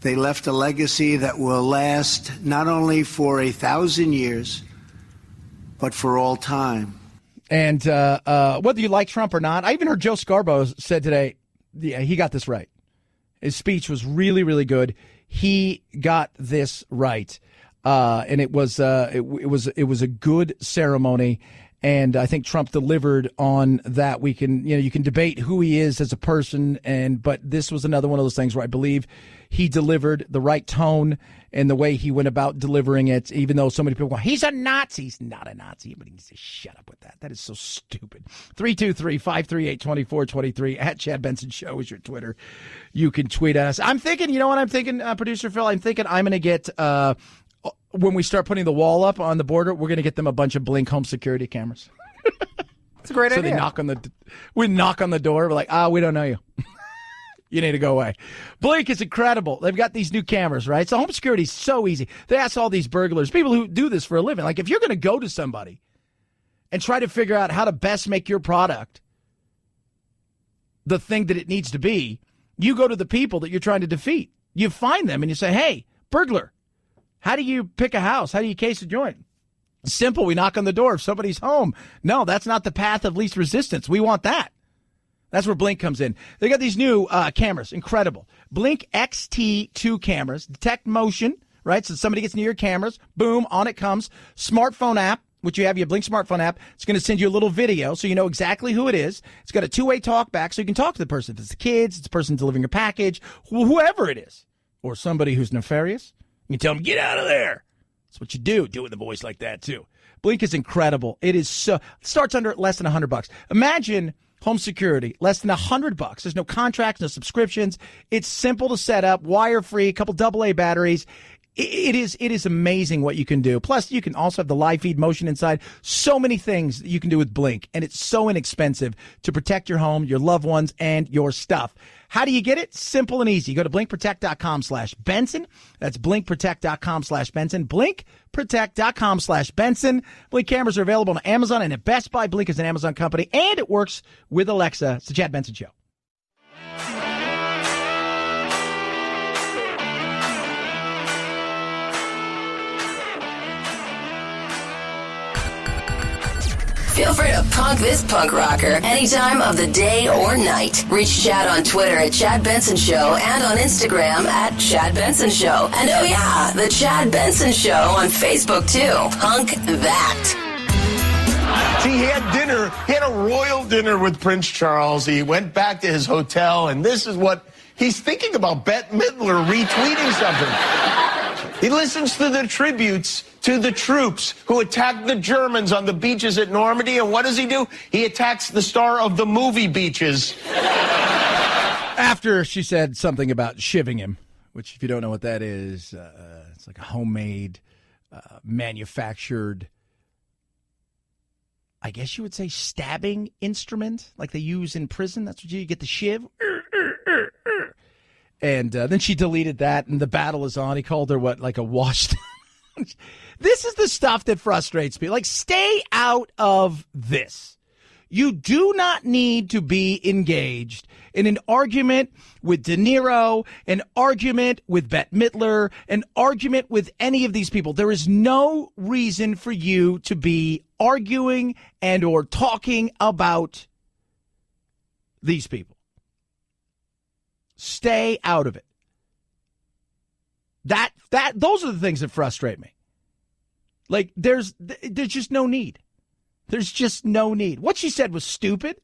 they left a legacy that will last not only for 1,000 years, but for all time. And whether you like Trump or not, I even heard Joe Scarborough said today, yeah, he got this right. His speech was really, really good. He got this right, and it was a good ceremony. And I think Trump delivered on that. You can debate who he is as a person, but this was another one of those things where I believe he delivered the right tone and the way he went about delivering it, even though so many people go, he's a Nazi. He's not a Nazi, but he needs to shut up with that. That is so stupid. 323-538-2423 at Chad Benson Show is your Twitter. You can tweet at us. I'm thinking, you know what I'm thinking, Producer Phil? I'm thinking I'm going to get, when we start putting the wall up on the border, we're going to get them a bunch of Blink home security cameras. It's a great idea. So we knock on the door. We're like, we don't know you. You need to go away. Blink is incredible. They've got these new cameras, right? So home security is so easy. They ask all these burglars, people who do this for a living, like if you're going to go to somebody and try to figure out how to best make your product the thing that it needs to be, you go to the people that you're trying to defeat. You find them and you say, hey, burglar, how do you pick a house? How do you case a joint? Simple. We knock on the door if somebody's home. No, that's not the path of least resistance. We want that. That's where Blink comes in. They got these new cameras. Incredible. Blink XT2 cameras. Detect motion, right? So somebody gets near your cameras. Boom, on it comes. Smartphone app, which you have your Blink smartphone app. It's going to send you a little video so you know exactly who it is. It's got a two-way talk back so you can talk to the person. If it's the kids, it's the person delivering a package, whoever it is, or somebody who's nefarious. You tell them, get out of there. That's what you do. Do it in the voice like that, too. Blink is incredible. It starts under less than $100. Imagine home security, less than $100. There's no contracts, no subscriptions. It's simple to set up, wire-free, a couple AA batteries. It is amazing what you can do. Plus, you can also have the live feed motion inside. So many things that you can do with Blink, and it's so inexpensive to protect your home, your loved ones, and your stuff. How do you get it? Simple and easy. Go to blinkprotect.com/Benson. That's blinkprotect.com/Benson. Blinkprotect.com/Benson. Blink cameras are available on Amazon and at Best Buy. Blink is an Amazon company, and it works with Alexa. It's the Chad Benson Show. Feel free to punk this punk rocker any time of the day or night. Reach Chad on Twitter at Chad Benson Show and on Instagram at Chad Benson Show. And oh yeah, the Chad Benson Show on Facebook too. Punk that. See, he had dinner. He had a royal dinner with Prince Charles. He went back to his hotel, and this is what he's thinking about. Bette Midler retweeting something. He listens to the tributes to the troops who attacked the Germans on the beaches at Normandy, and what does he do? He attacks the star of the movie Beaches. After she said something about shivving him, which if you don't know what that is, it's like a homemade manufactured, I guess you would say, stabbing instrument like they use in prison. That's what you get, the shiv. And then she deleted that, and the battle is on. He called her, what, like a washed... This is the stuff that frustrates me. Like, stay out of this. You do not need to be engaged in an argument with De Niro, an argument with Bette Midler, an argument with any of these people. There is no reason for you to be arguing and or talking about these people. Stay out of it. Those are the things that frustrate me. Like, there's just no need. There's just no need. What she said was stupid,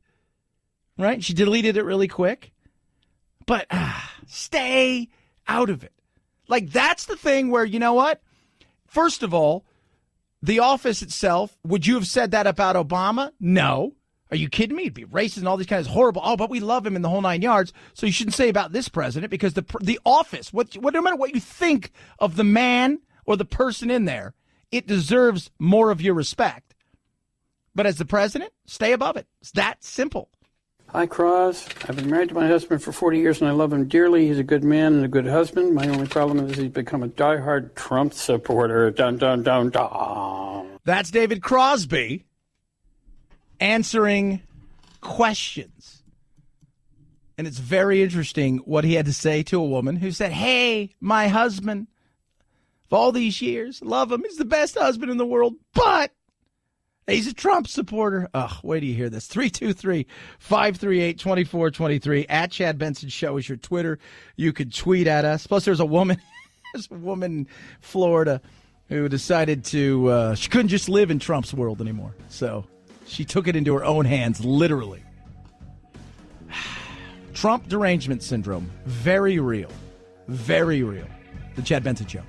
right? She deleted it really quick. But stay out of it. Like, that's the thing where, you know what? First of all, the office itself, would you have said that about Obama? No. Are you kidding me? It'd be racist and all these kinds of horrible. Oh, but we love him in the whole 9 yards. So you shouldn't say about this president, because the office, no matter what you think of the man or the person in there, it deserves more of your respect. But as the president, stay above it. It's that simple. Hi, Cross. I've been married to my husband for 40 years, and I love him dearly. He's a good man and a good husband. My only problem is he's become a diehard Trump supporter. Dun, dun, dun, dun. That's David Crosby answering questions. And it's very interesting what he had to say to a woman who said, hey, my husband, of all these years, love him. He's the best husband in the world, but he's a Trump supporter. Oh, wait till you hear this. 323-538-2423. At Chad Benson Show is your Twitter. You could tweet at us. Plus, there's a woman in Florida who decided to, she couldn't just live in Trump's world anymore. So she took it into her own hands, literally. Trump derangement syndrome. Very real. Very real. The Chad Benson Show.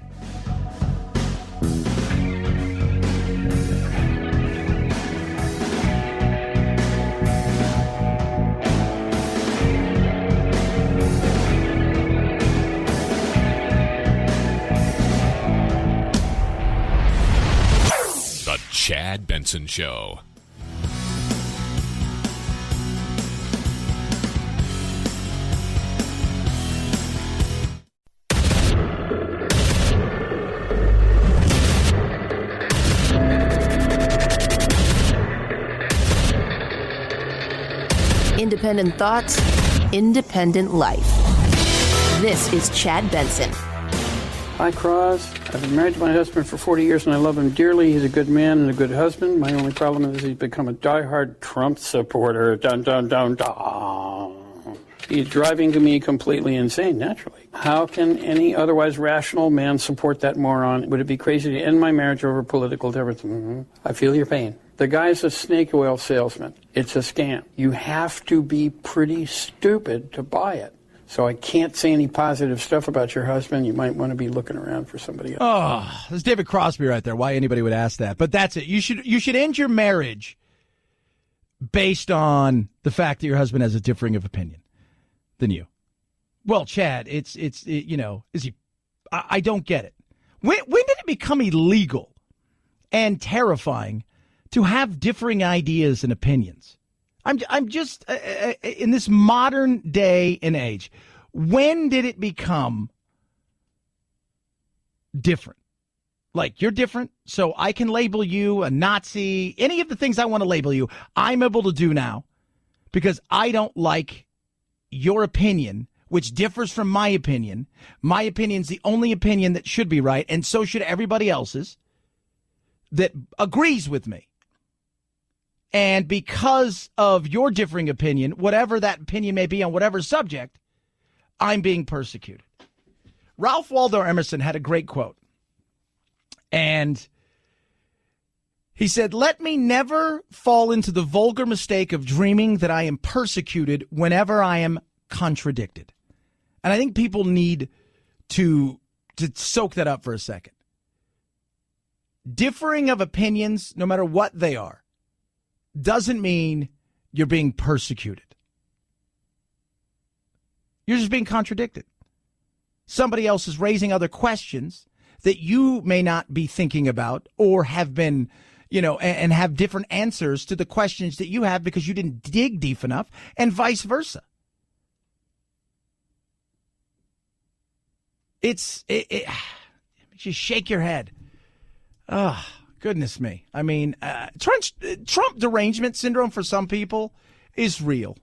The Chad Benson Show. Independent thoughts, independent life. This is Chad Benson. Hi, Cross. I've been married to my husband for 40 years, and I love him dearly. He's a good man and a good husband. My only problem is he's become a diehard Trump supporter. Dun, dun, dun, dun. He's driving me completely insane, naturally. How can any otherwise rational man support that moron? Would it be crazy to end my marriage over political differences? Mm-hmm. I feel your pain. The guy's a snake oil salesman. It's a scam. You have to be pretty stupid to buy it. So I can't say any positive stuff about your husband. You might want to be looking around for somebody else. Oh, there's David Crosby right there. Why anybody would ask that. But that's it. You should end your marriage based on the fact that your husband has a differing of opinion than you. Well, Chad, is he? I don't get it. When did it become illegal and terrifying to have differing ideas and opinions? I'm just in this modern day and age. When did it become different? Like, you're different, so I can label you a Nazi. Any of the things I want to label you, I'm able to do now because I don't like your opinion, which differs from my opinion. My opinion's the only opinion that should be right, and so should everybody else's that agrees with me. And because of your differing opinion, whatever that opinion may be on whatever subject, I'm being persecuted. Ralph Waldo Emerson had a great quote. And he said, "Let me never fall into the vulgar mistake of dreaming that I am persecuted whenever I am contradicted." And I think people need to soak that up for a second. Differing of opinions, no matter what they are, doesn't mean you're being persecuted. You're just being contradicted. Somebody else is raising other questions that you may not be thinking about or have been, and have different answers to the questions that you have because you didn't dig deep enough, and vice versa. It makes you shake your head. Oh, goodness me. I mean, Trump derangement syndrome for some people is real.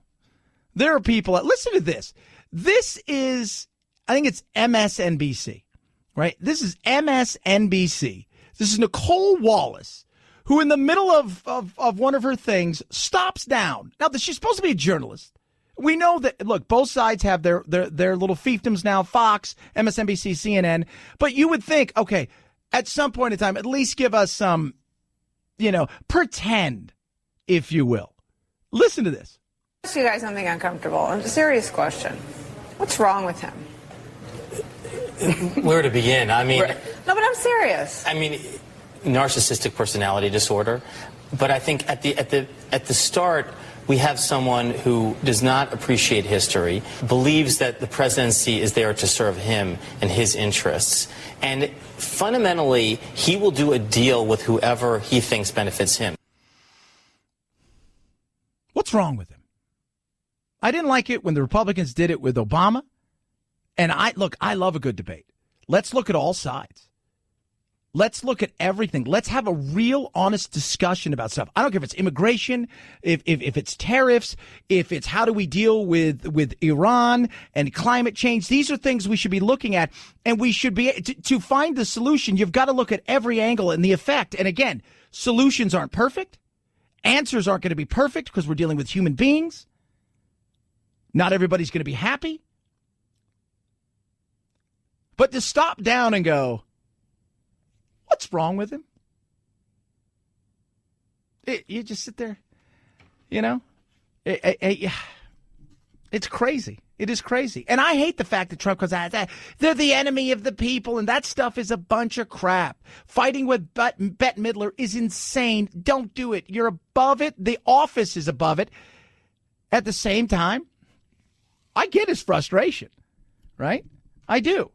There are people listen to this. This is, I think it's MSNBC, right? This is MSNBC. This is Nicole Wallace, who in the middle of one of her things stops down. Now, she's supposed to be a journalist. We know that, look, both sides have their little fiefdoms now, Fox, MSNBC, CNN. But you would think, okay, at some point in time, at least give us some, pretend, if you will. Listen to this. Ask you guys something uncomfortable. A serious question. What's wrong with him? Where to begin? I mean, no, but I'm serious. I mean, narcissistic personality disorder. But I think at the start, we have someone who does not appreciate history, believes that the presidency is there to serve him and his interests, and fundamentally, he will do a deal with whoever he thinks benefits him. What's wrong with him? I didn't like it when the Republicans did it with Obama. And I love a good debate. Let's look at all sides. Let's look at everything. Let's have a real honest discussion about stuff. I don't care if it's immigration, if it's tariffs, if it's how do we deal with Iran and climate change. These are things we should be looking at, and we should be to find the solution. You've got to look at every angle and the effect. And again, solutions aren't perfect. Answers aren't going to be perfect because we're dealing with human beings. Not everybody's going to be happy. But to stop down and go, what's wrong with him? You just sit there, it's crazy. It is crazy. And I hate the fact that Trump goes out, they're the enemy of the people, and that stuff is a bunch of crap. Fighting with Bette Midler is insane. Don't do it. You're above it. The office is above it. At the same time, I get his frustration, right? I do.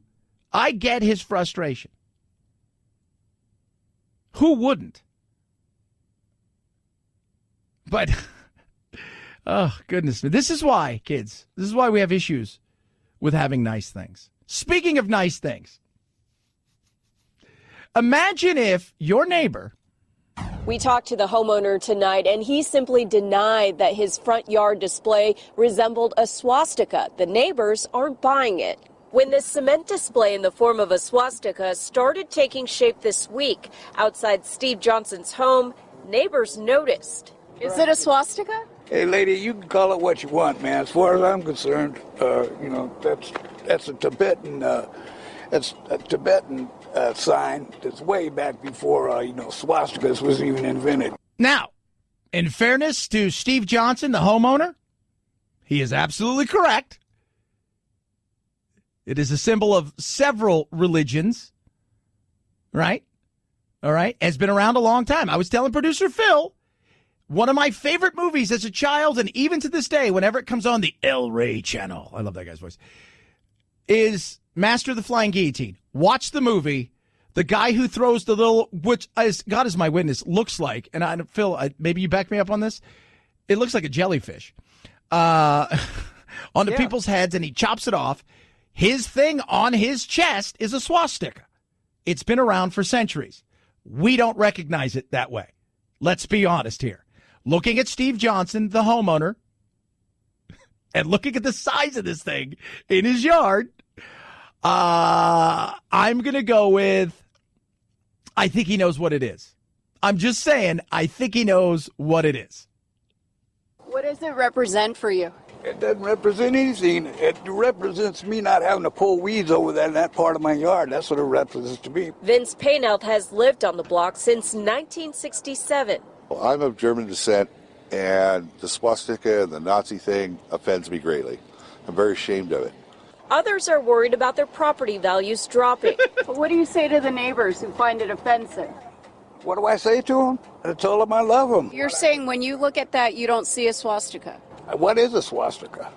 I get his frustration. Who wouldn't? But, oh, goodness me. This is why, kids, this is why we have issues with having nice things. Speaking of nice things, imagine if your neighbor... We talked to the homeowner tonight, and he simply denied that his front yard display resembled a swastika. The neighbors aren't buying it. When this cement display in the form of a swastika started taking shape this week outside Steve Johnson's home, neighbors noticed. Is it a swastika? Hey, lady, you can call it what you want, man. As far as I'm concerned, that's a Tibetan, sign that's way back before, swastikas was even invented. Now, in fairness to Steve Johnson, the homeowner, he is absolutely correct. It is a symbol of several religions, right? All right. Has been around a long time. I was telling producer Phil, one of my favorite movies as a child, and even to this day, whenever it comes on the El Rey channel, I love that guy's voice, is Master of the Flying Guillotine. Watch the movie. The guy who throws the little, which as God is my witness, looks like, and Phil, maybe you back me up on this. It looks like a jellyfish onto people's heads, and he chops it off. His thing on his chest is a swastika. It's been around for centuries. We don't recognize it that way. Let's be honest here. Looking at Steve Johnson, the homeowner, and looking at the size of this thing in his yard, I'm going to go with, I think he knows what it is. I'm just saying, I think he knows what it is. What does it represent for you? It doesn't represent anything. It represents me not having to pull weeds over there in that part of my yard. That's what it represents to me. Vince Paynelt has lived on the block since 1967. Well, I'm of German descent, and the swastika and the Nazi thing offends me greatly. I'm very ashamed of it. Others are worried about their property values dropping. What do you say to the neighbors who find it offensive? What do I say to them? I tell them I love them. You're saying when you look at that, you don't see a swastika. What is a swastika?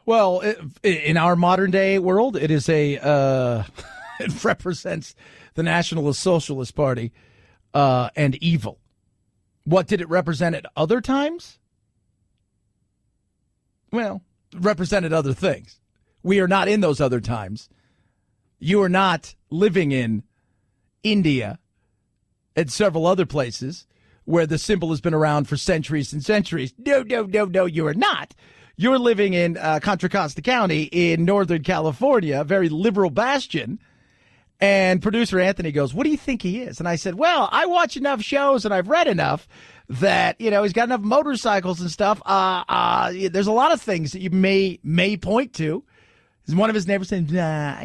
Well, in our modern day world, it is a It represents the Nationalist Socialist Party and evil. What did it represent at other times? Well, it represented other things. We are not in those other times. You are not living in India and several other places where the symbol has been around for centuries and centuries. No, you are not. You're living in Contra Costa County in Northern California, a very liberal bastion. And producer Anthony goes, what do you think he is? And I said, well, I watch enough shows and I've read enough that, he's got enough motorcycles and stuff. There's a lot of things that you may point to. One of his neighbors said, he's not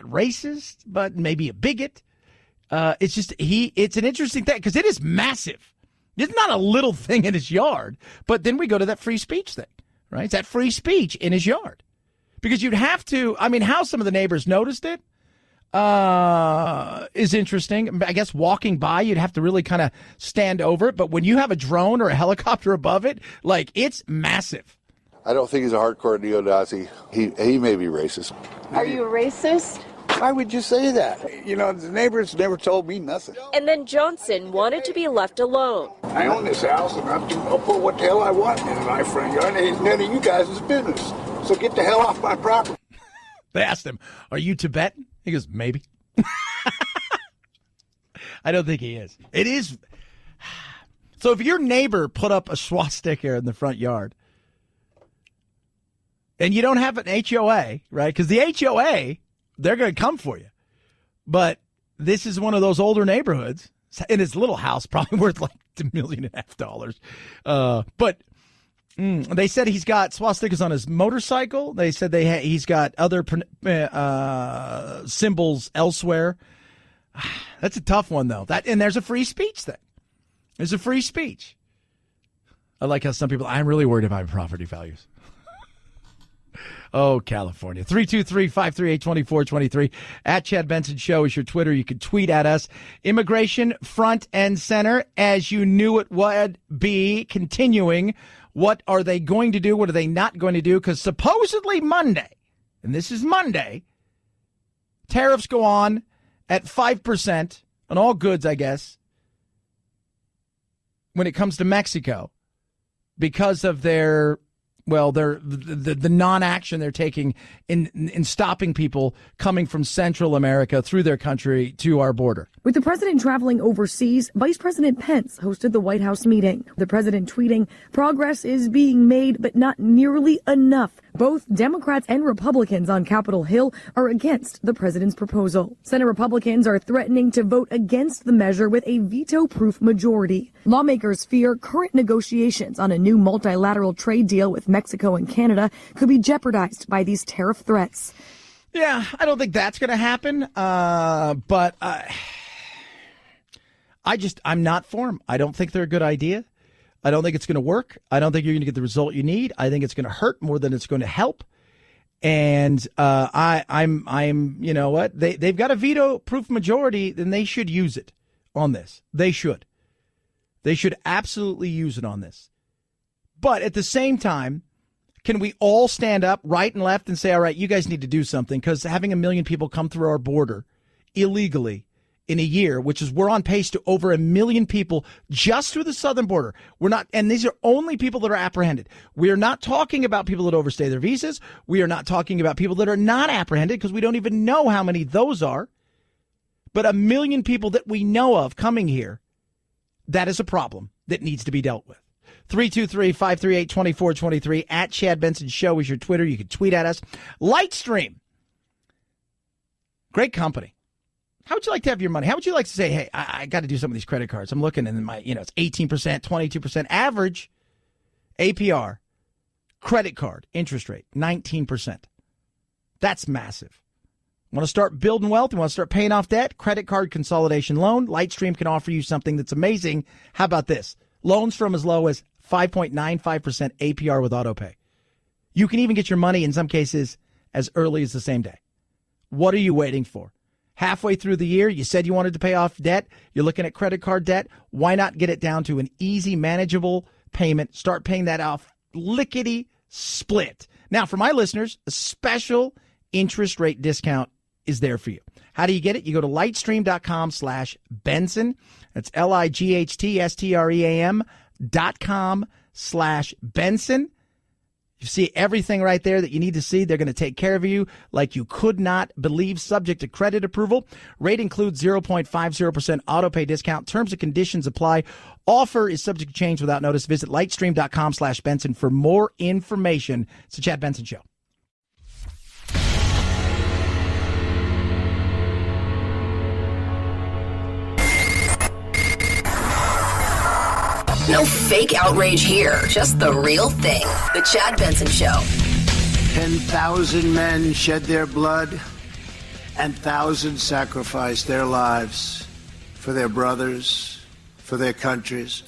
racist, but maybe a bigot. It's an interesting thing because it is massive. It's not a little thing in his yard. But then we go to that free speech thing, right? It's that free speech in his yard. Because you'd have to, how some of the neighbors noticed it is interesting. I guess walking by, you'd have to really kind of stand over it. But when you have a drone or a helicopter above it, it's massive. I don't think he's a hardcore neo-Nazi. He may be racist. Are you a racist? Why would you say that? The neighbors never told me nothing. And then Johnson wanted to be left alone. I own this house, and I'll put what the hell I want in my front yard, and it's none of you guys' business. So get the hell off my property. They asked him, are you Tibetan? He goes, maybe. I don't think he is. It is. So if your neighbor put up a swastika in the front yard, and you don't have an HOA, right? Because the HOA, they're going to come for you. But this is one of those older neighborhoods. In his little house, probably worth like $1.5 million. But they said he's got swastikas on his motorcycle. They said he's got other symbols elsewhere. That's a tough one, though. And there's a free speech thing. There's a free speech. I like how some people, I'm really worried about property values. Oh, California. 323-538-2423. At Chad Benson Show is your Twitter. You can tweet at us. Immigration front and center, as you knew it would be. Continuing. What are they going to do? What are they not going to do? Because supposedly Monday, and this is Monday, tariffs go on at 5% on all goods, I guess, when it comes to Mexico because of the non-action they're taking in stopping people coming from Central America through their country to our border. With the president traveling overseas, Vice President Pence hosted the White House meeting. The president tweeting, progress is being made, but not nearly enough. Both Democrats and Republicans on Capitol Hill are against the president's proposal. Senate Republicans are threatening to vote against the measure with a veto-proof majority. Lawmakers fear current negotiations on a new multilateral trade deal with Mexico and Canada could be jeopardized by these tariff threats. Yeah, I don't think that's going to happen, but I'm not for them. I don't think they're a good idea. I don't think it's going to work. I don't think you're going to get the result you need. I think it's going to hurt more than it's going to help. And I'm you know what? They've got a veto-proof majority, then they should use it on this. They should. They should absolutely use it on this. But at the same time, can we all stand up right and left and say, all right, you guys need to do something? Because having 1 million people come through our border illegally in a year, which is we're on pace to over 1 million people just through the southern border. We're not, and these are only people that are apprehended. We are not talking about people that overstay their visas. We are not talking about people that are not apprehended because we don't even know how many those are. But 1 million people that we know of coming here, that is a problem that needs to be dealt with. 323-538-2423. At Chad Benson Show is your Twitter. You can tweet at us. Lightstream. Great company. How would you like to have your money? How would you like to say, hey, I got to do some of these credit cards. I'm looking and it's 18%, 22% average APR, credit card, interest rate, 19%. That's massive. Want to start building wealth? You want to start paying off debt? Credit card consolidation loan. Lightstream can offer you something that's amazing. How about this? Loans from as low as 5.95% APR with autopay. You can even get your money in some cases as early as the same day. What are you waiting for? Halfway through the year, you said you wanted to pay off debt. You're looking at credit card debt. Why not get it down to an easy, manageable payment? Start paying that off lickety split. Now, for my listeners, a special interest rate discount is there for you. How do you get it? You go to lightstream.com/Benson. That's lightstream.com/Benson. You see everything right there that you need to see. They're going to take care of you like you could not believe, subject to credit approval. Rate includes 0.50% auto pay discount. Terms and conditions apply. Offer is subject to change without notice. Visit lightstream.com/Benson for more information. It's the Chad Benson Show. No fake outrage here, just the real thing. The Chad Benson Show. 10,000 men shed their blood and thousands sacrificed their lives for their brothers, for their countries,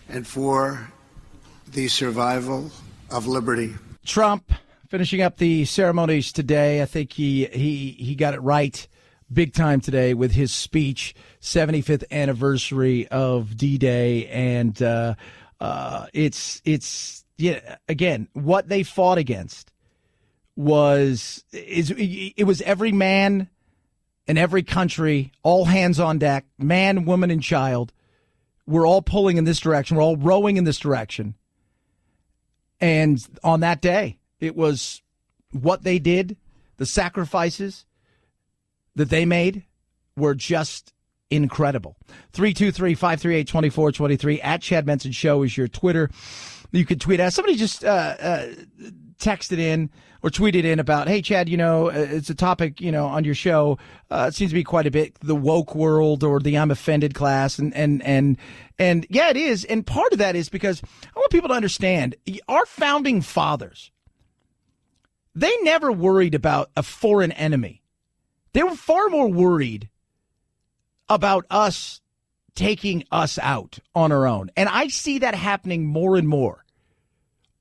and for the survival of liberty. Trump finishing up the ceremonies today. I think he got it right big time today with his speech, 75th anniversary of D-Day, and it's again, what they fought against was every man in every country, all hands on deck, man, woman, and child. We're all pulling in this direction. We're all rowing in this direction. And on that day, it was what they did, the sacrifices that they made were just incredible. 323-538-2423 at Chad Benson Show is your Twitter. You can tweet at. Somebody just texted in or tweeted in about, hey, Chad, it's a topic, on your show. It seems to be quite a bit the woke world or the I'm offended class. And yeah, it is. And part of that is because I want people to understand our founding fathers, they never worried about a foreign enemy. They were far more worried about us taking us out on our own. And I see that happening more and more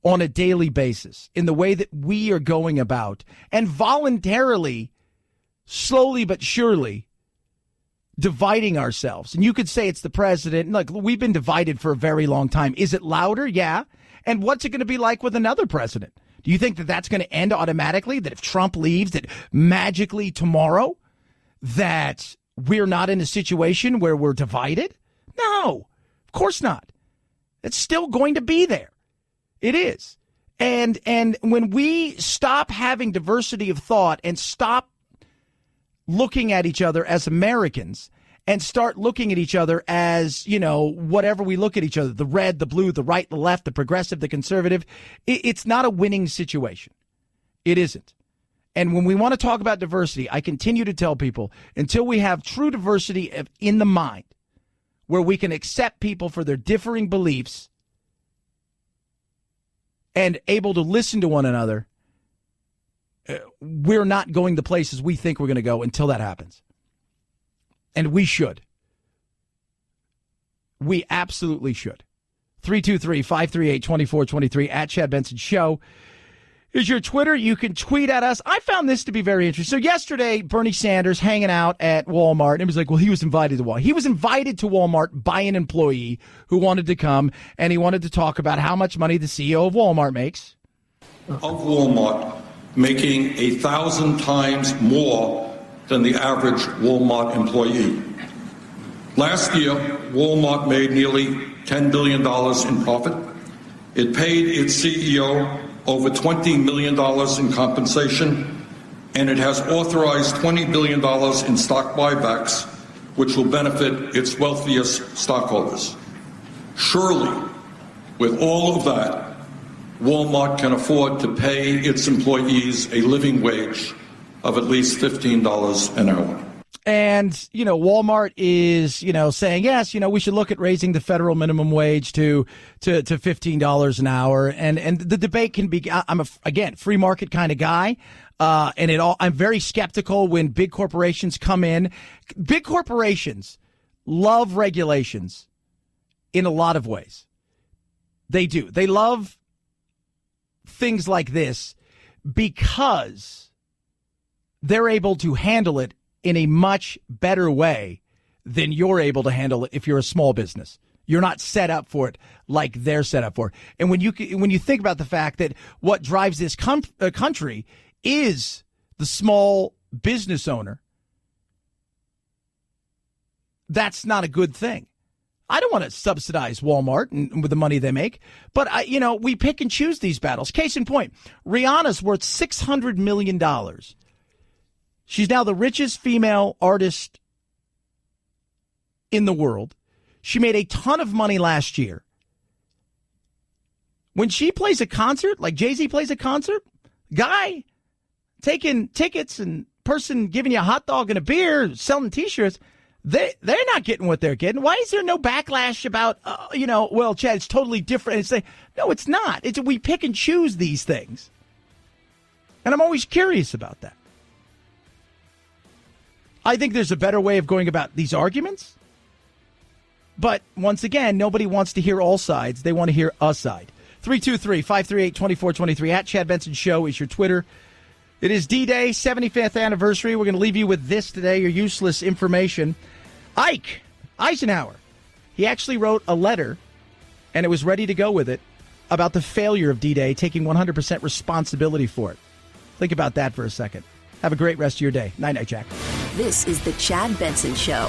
on a daily basis in the way that we are going about and voluntarily, slowly but surely, dividing ourselves. And you could say it's the president. Look, we've been divided for a very long time. Is it louder? Yeah. And what's it going to be like with another president? Do you think that that's going to end automatically, that if Trump leaves, that magically tomorrow that we're not in a situation where we're divided? No, of course not. It's still going to be there. It is. And when we stop having diversity of thought and stop looking at each other as Americans and start looking at each other as, whatever we look at each other, the red, the blue, the right, the left, the progressive, the conservative, it's not a winning situation. It isn't. And when we want to talk about diversity, I continue to tell people, until we have true diversity in the mind, where we can accept people for their differing beliefs and able to listen to one another, we're not going the places we think we're going to go until that happens. And we should. We absolutely should. 323-538-2423 at Chad Benson Show is your Twitter. You can tweet at us. I found this to be very interesting. So yesterday, Bernie Sanders hanging out at Walmart, and it was like, well, he was invited to Walmart. He was invited to Walmart by an employee who wanted to come, and he wanted to talk about how much money the CEO of Walmart makes. Of Walmart making 1,000 times more than the average Walmart employee. Last year, Walmart made nearly $10 billion in profit. It paid its CEO over $20 million in compensation, and it has authorized $20 billion in stock buybacks, which will benefit its wealthiest stockholders. Surely, with all of that, Walmart can afford to pay its employees a living wage of at least $15 an hour. And, Walmart is, saying, yes, we should look at raising the federal minimum wage to $15 an hour. And the debate can be, I'm again, free market kind of guy. I'm very skeptical when big corporations come in. Big corporations love regulations in a lot of ways. They do. They love things like this because they're able to handle it in a much better way than you're able to handle it if you're a small business. You're not set up for it like they're set up for it. And when you think about the fact that what drives this country is the small business owner, that's not a good thing. I don't want to subsidize Walmart and with the money they make, but we pick and choose these battles. Case in point, Rihanna's worth $600 million. She's now the richest female artist in the world. She made a ton of money last year. When she plays a concert, like Jay-Z plays a concert, guy taking tickets and person giving you a hot dog and a beer, selling T-shirts, they're not getting what they're getting. Why is there no backlash about, well, Chad, it's totally different? It's no, it's not. We pick and choose these things. And I'm always curious about that. I think there's a better way of going about these arguments. But once again, nobody wants to hear all sides. They want to hear a side. 323-538-2423 at Chad Benson Show is your Twitter. It is D-Day, 75th anniversary. We're going to leave you with this today, your useless information. Ike Eisenhower, he actually wrote a letter, and it was ready to go with it, about the failure of D-Day, taking 100% responsibility for it. Think about that for a second. Have a great rest of your day. Night-night, Jack. This is the Chad Benson Show.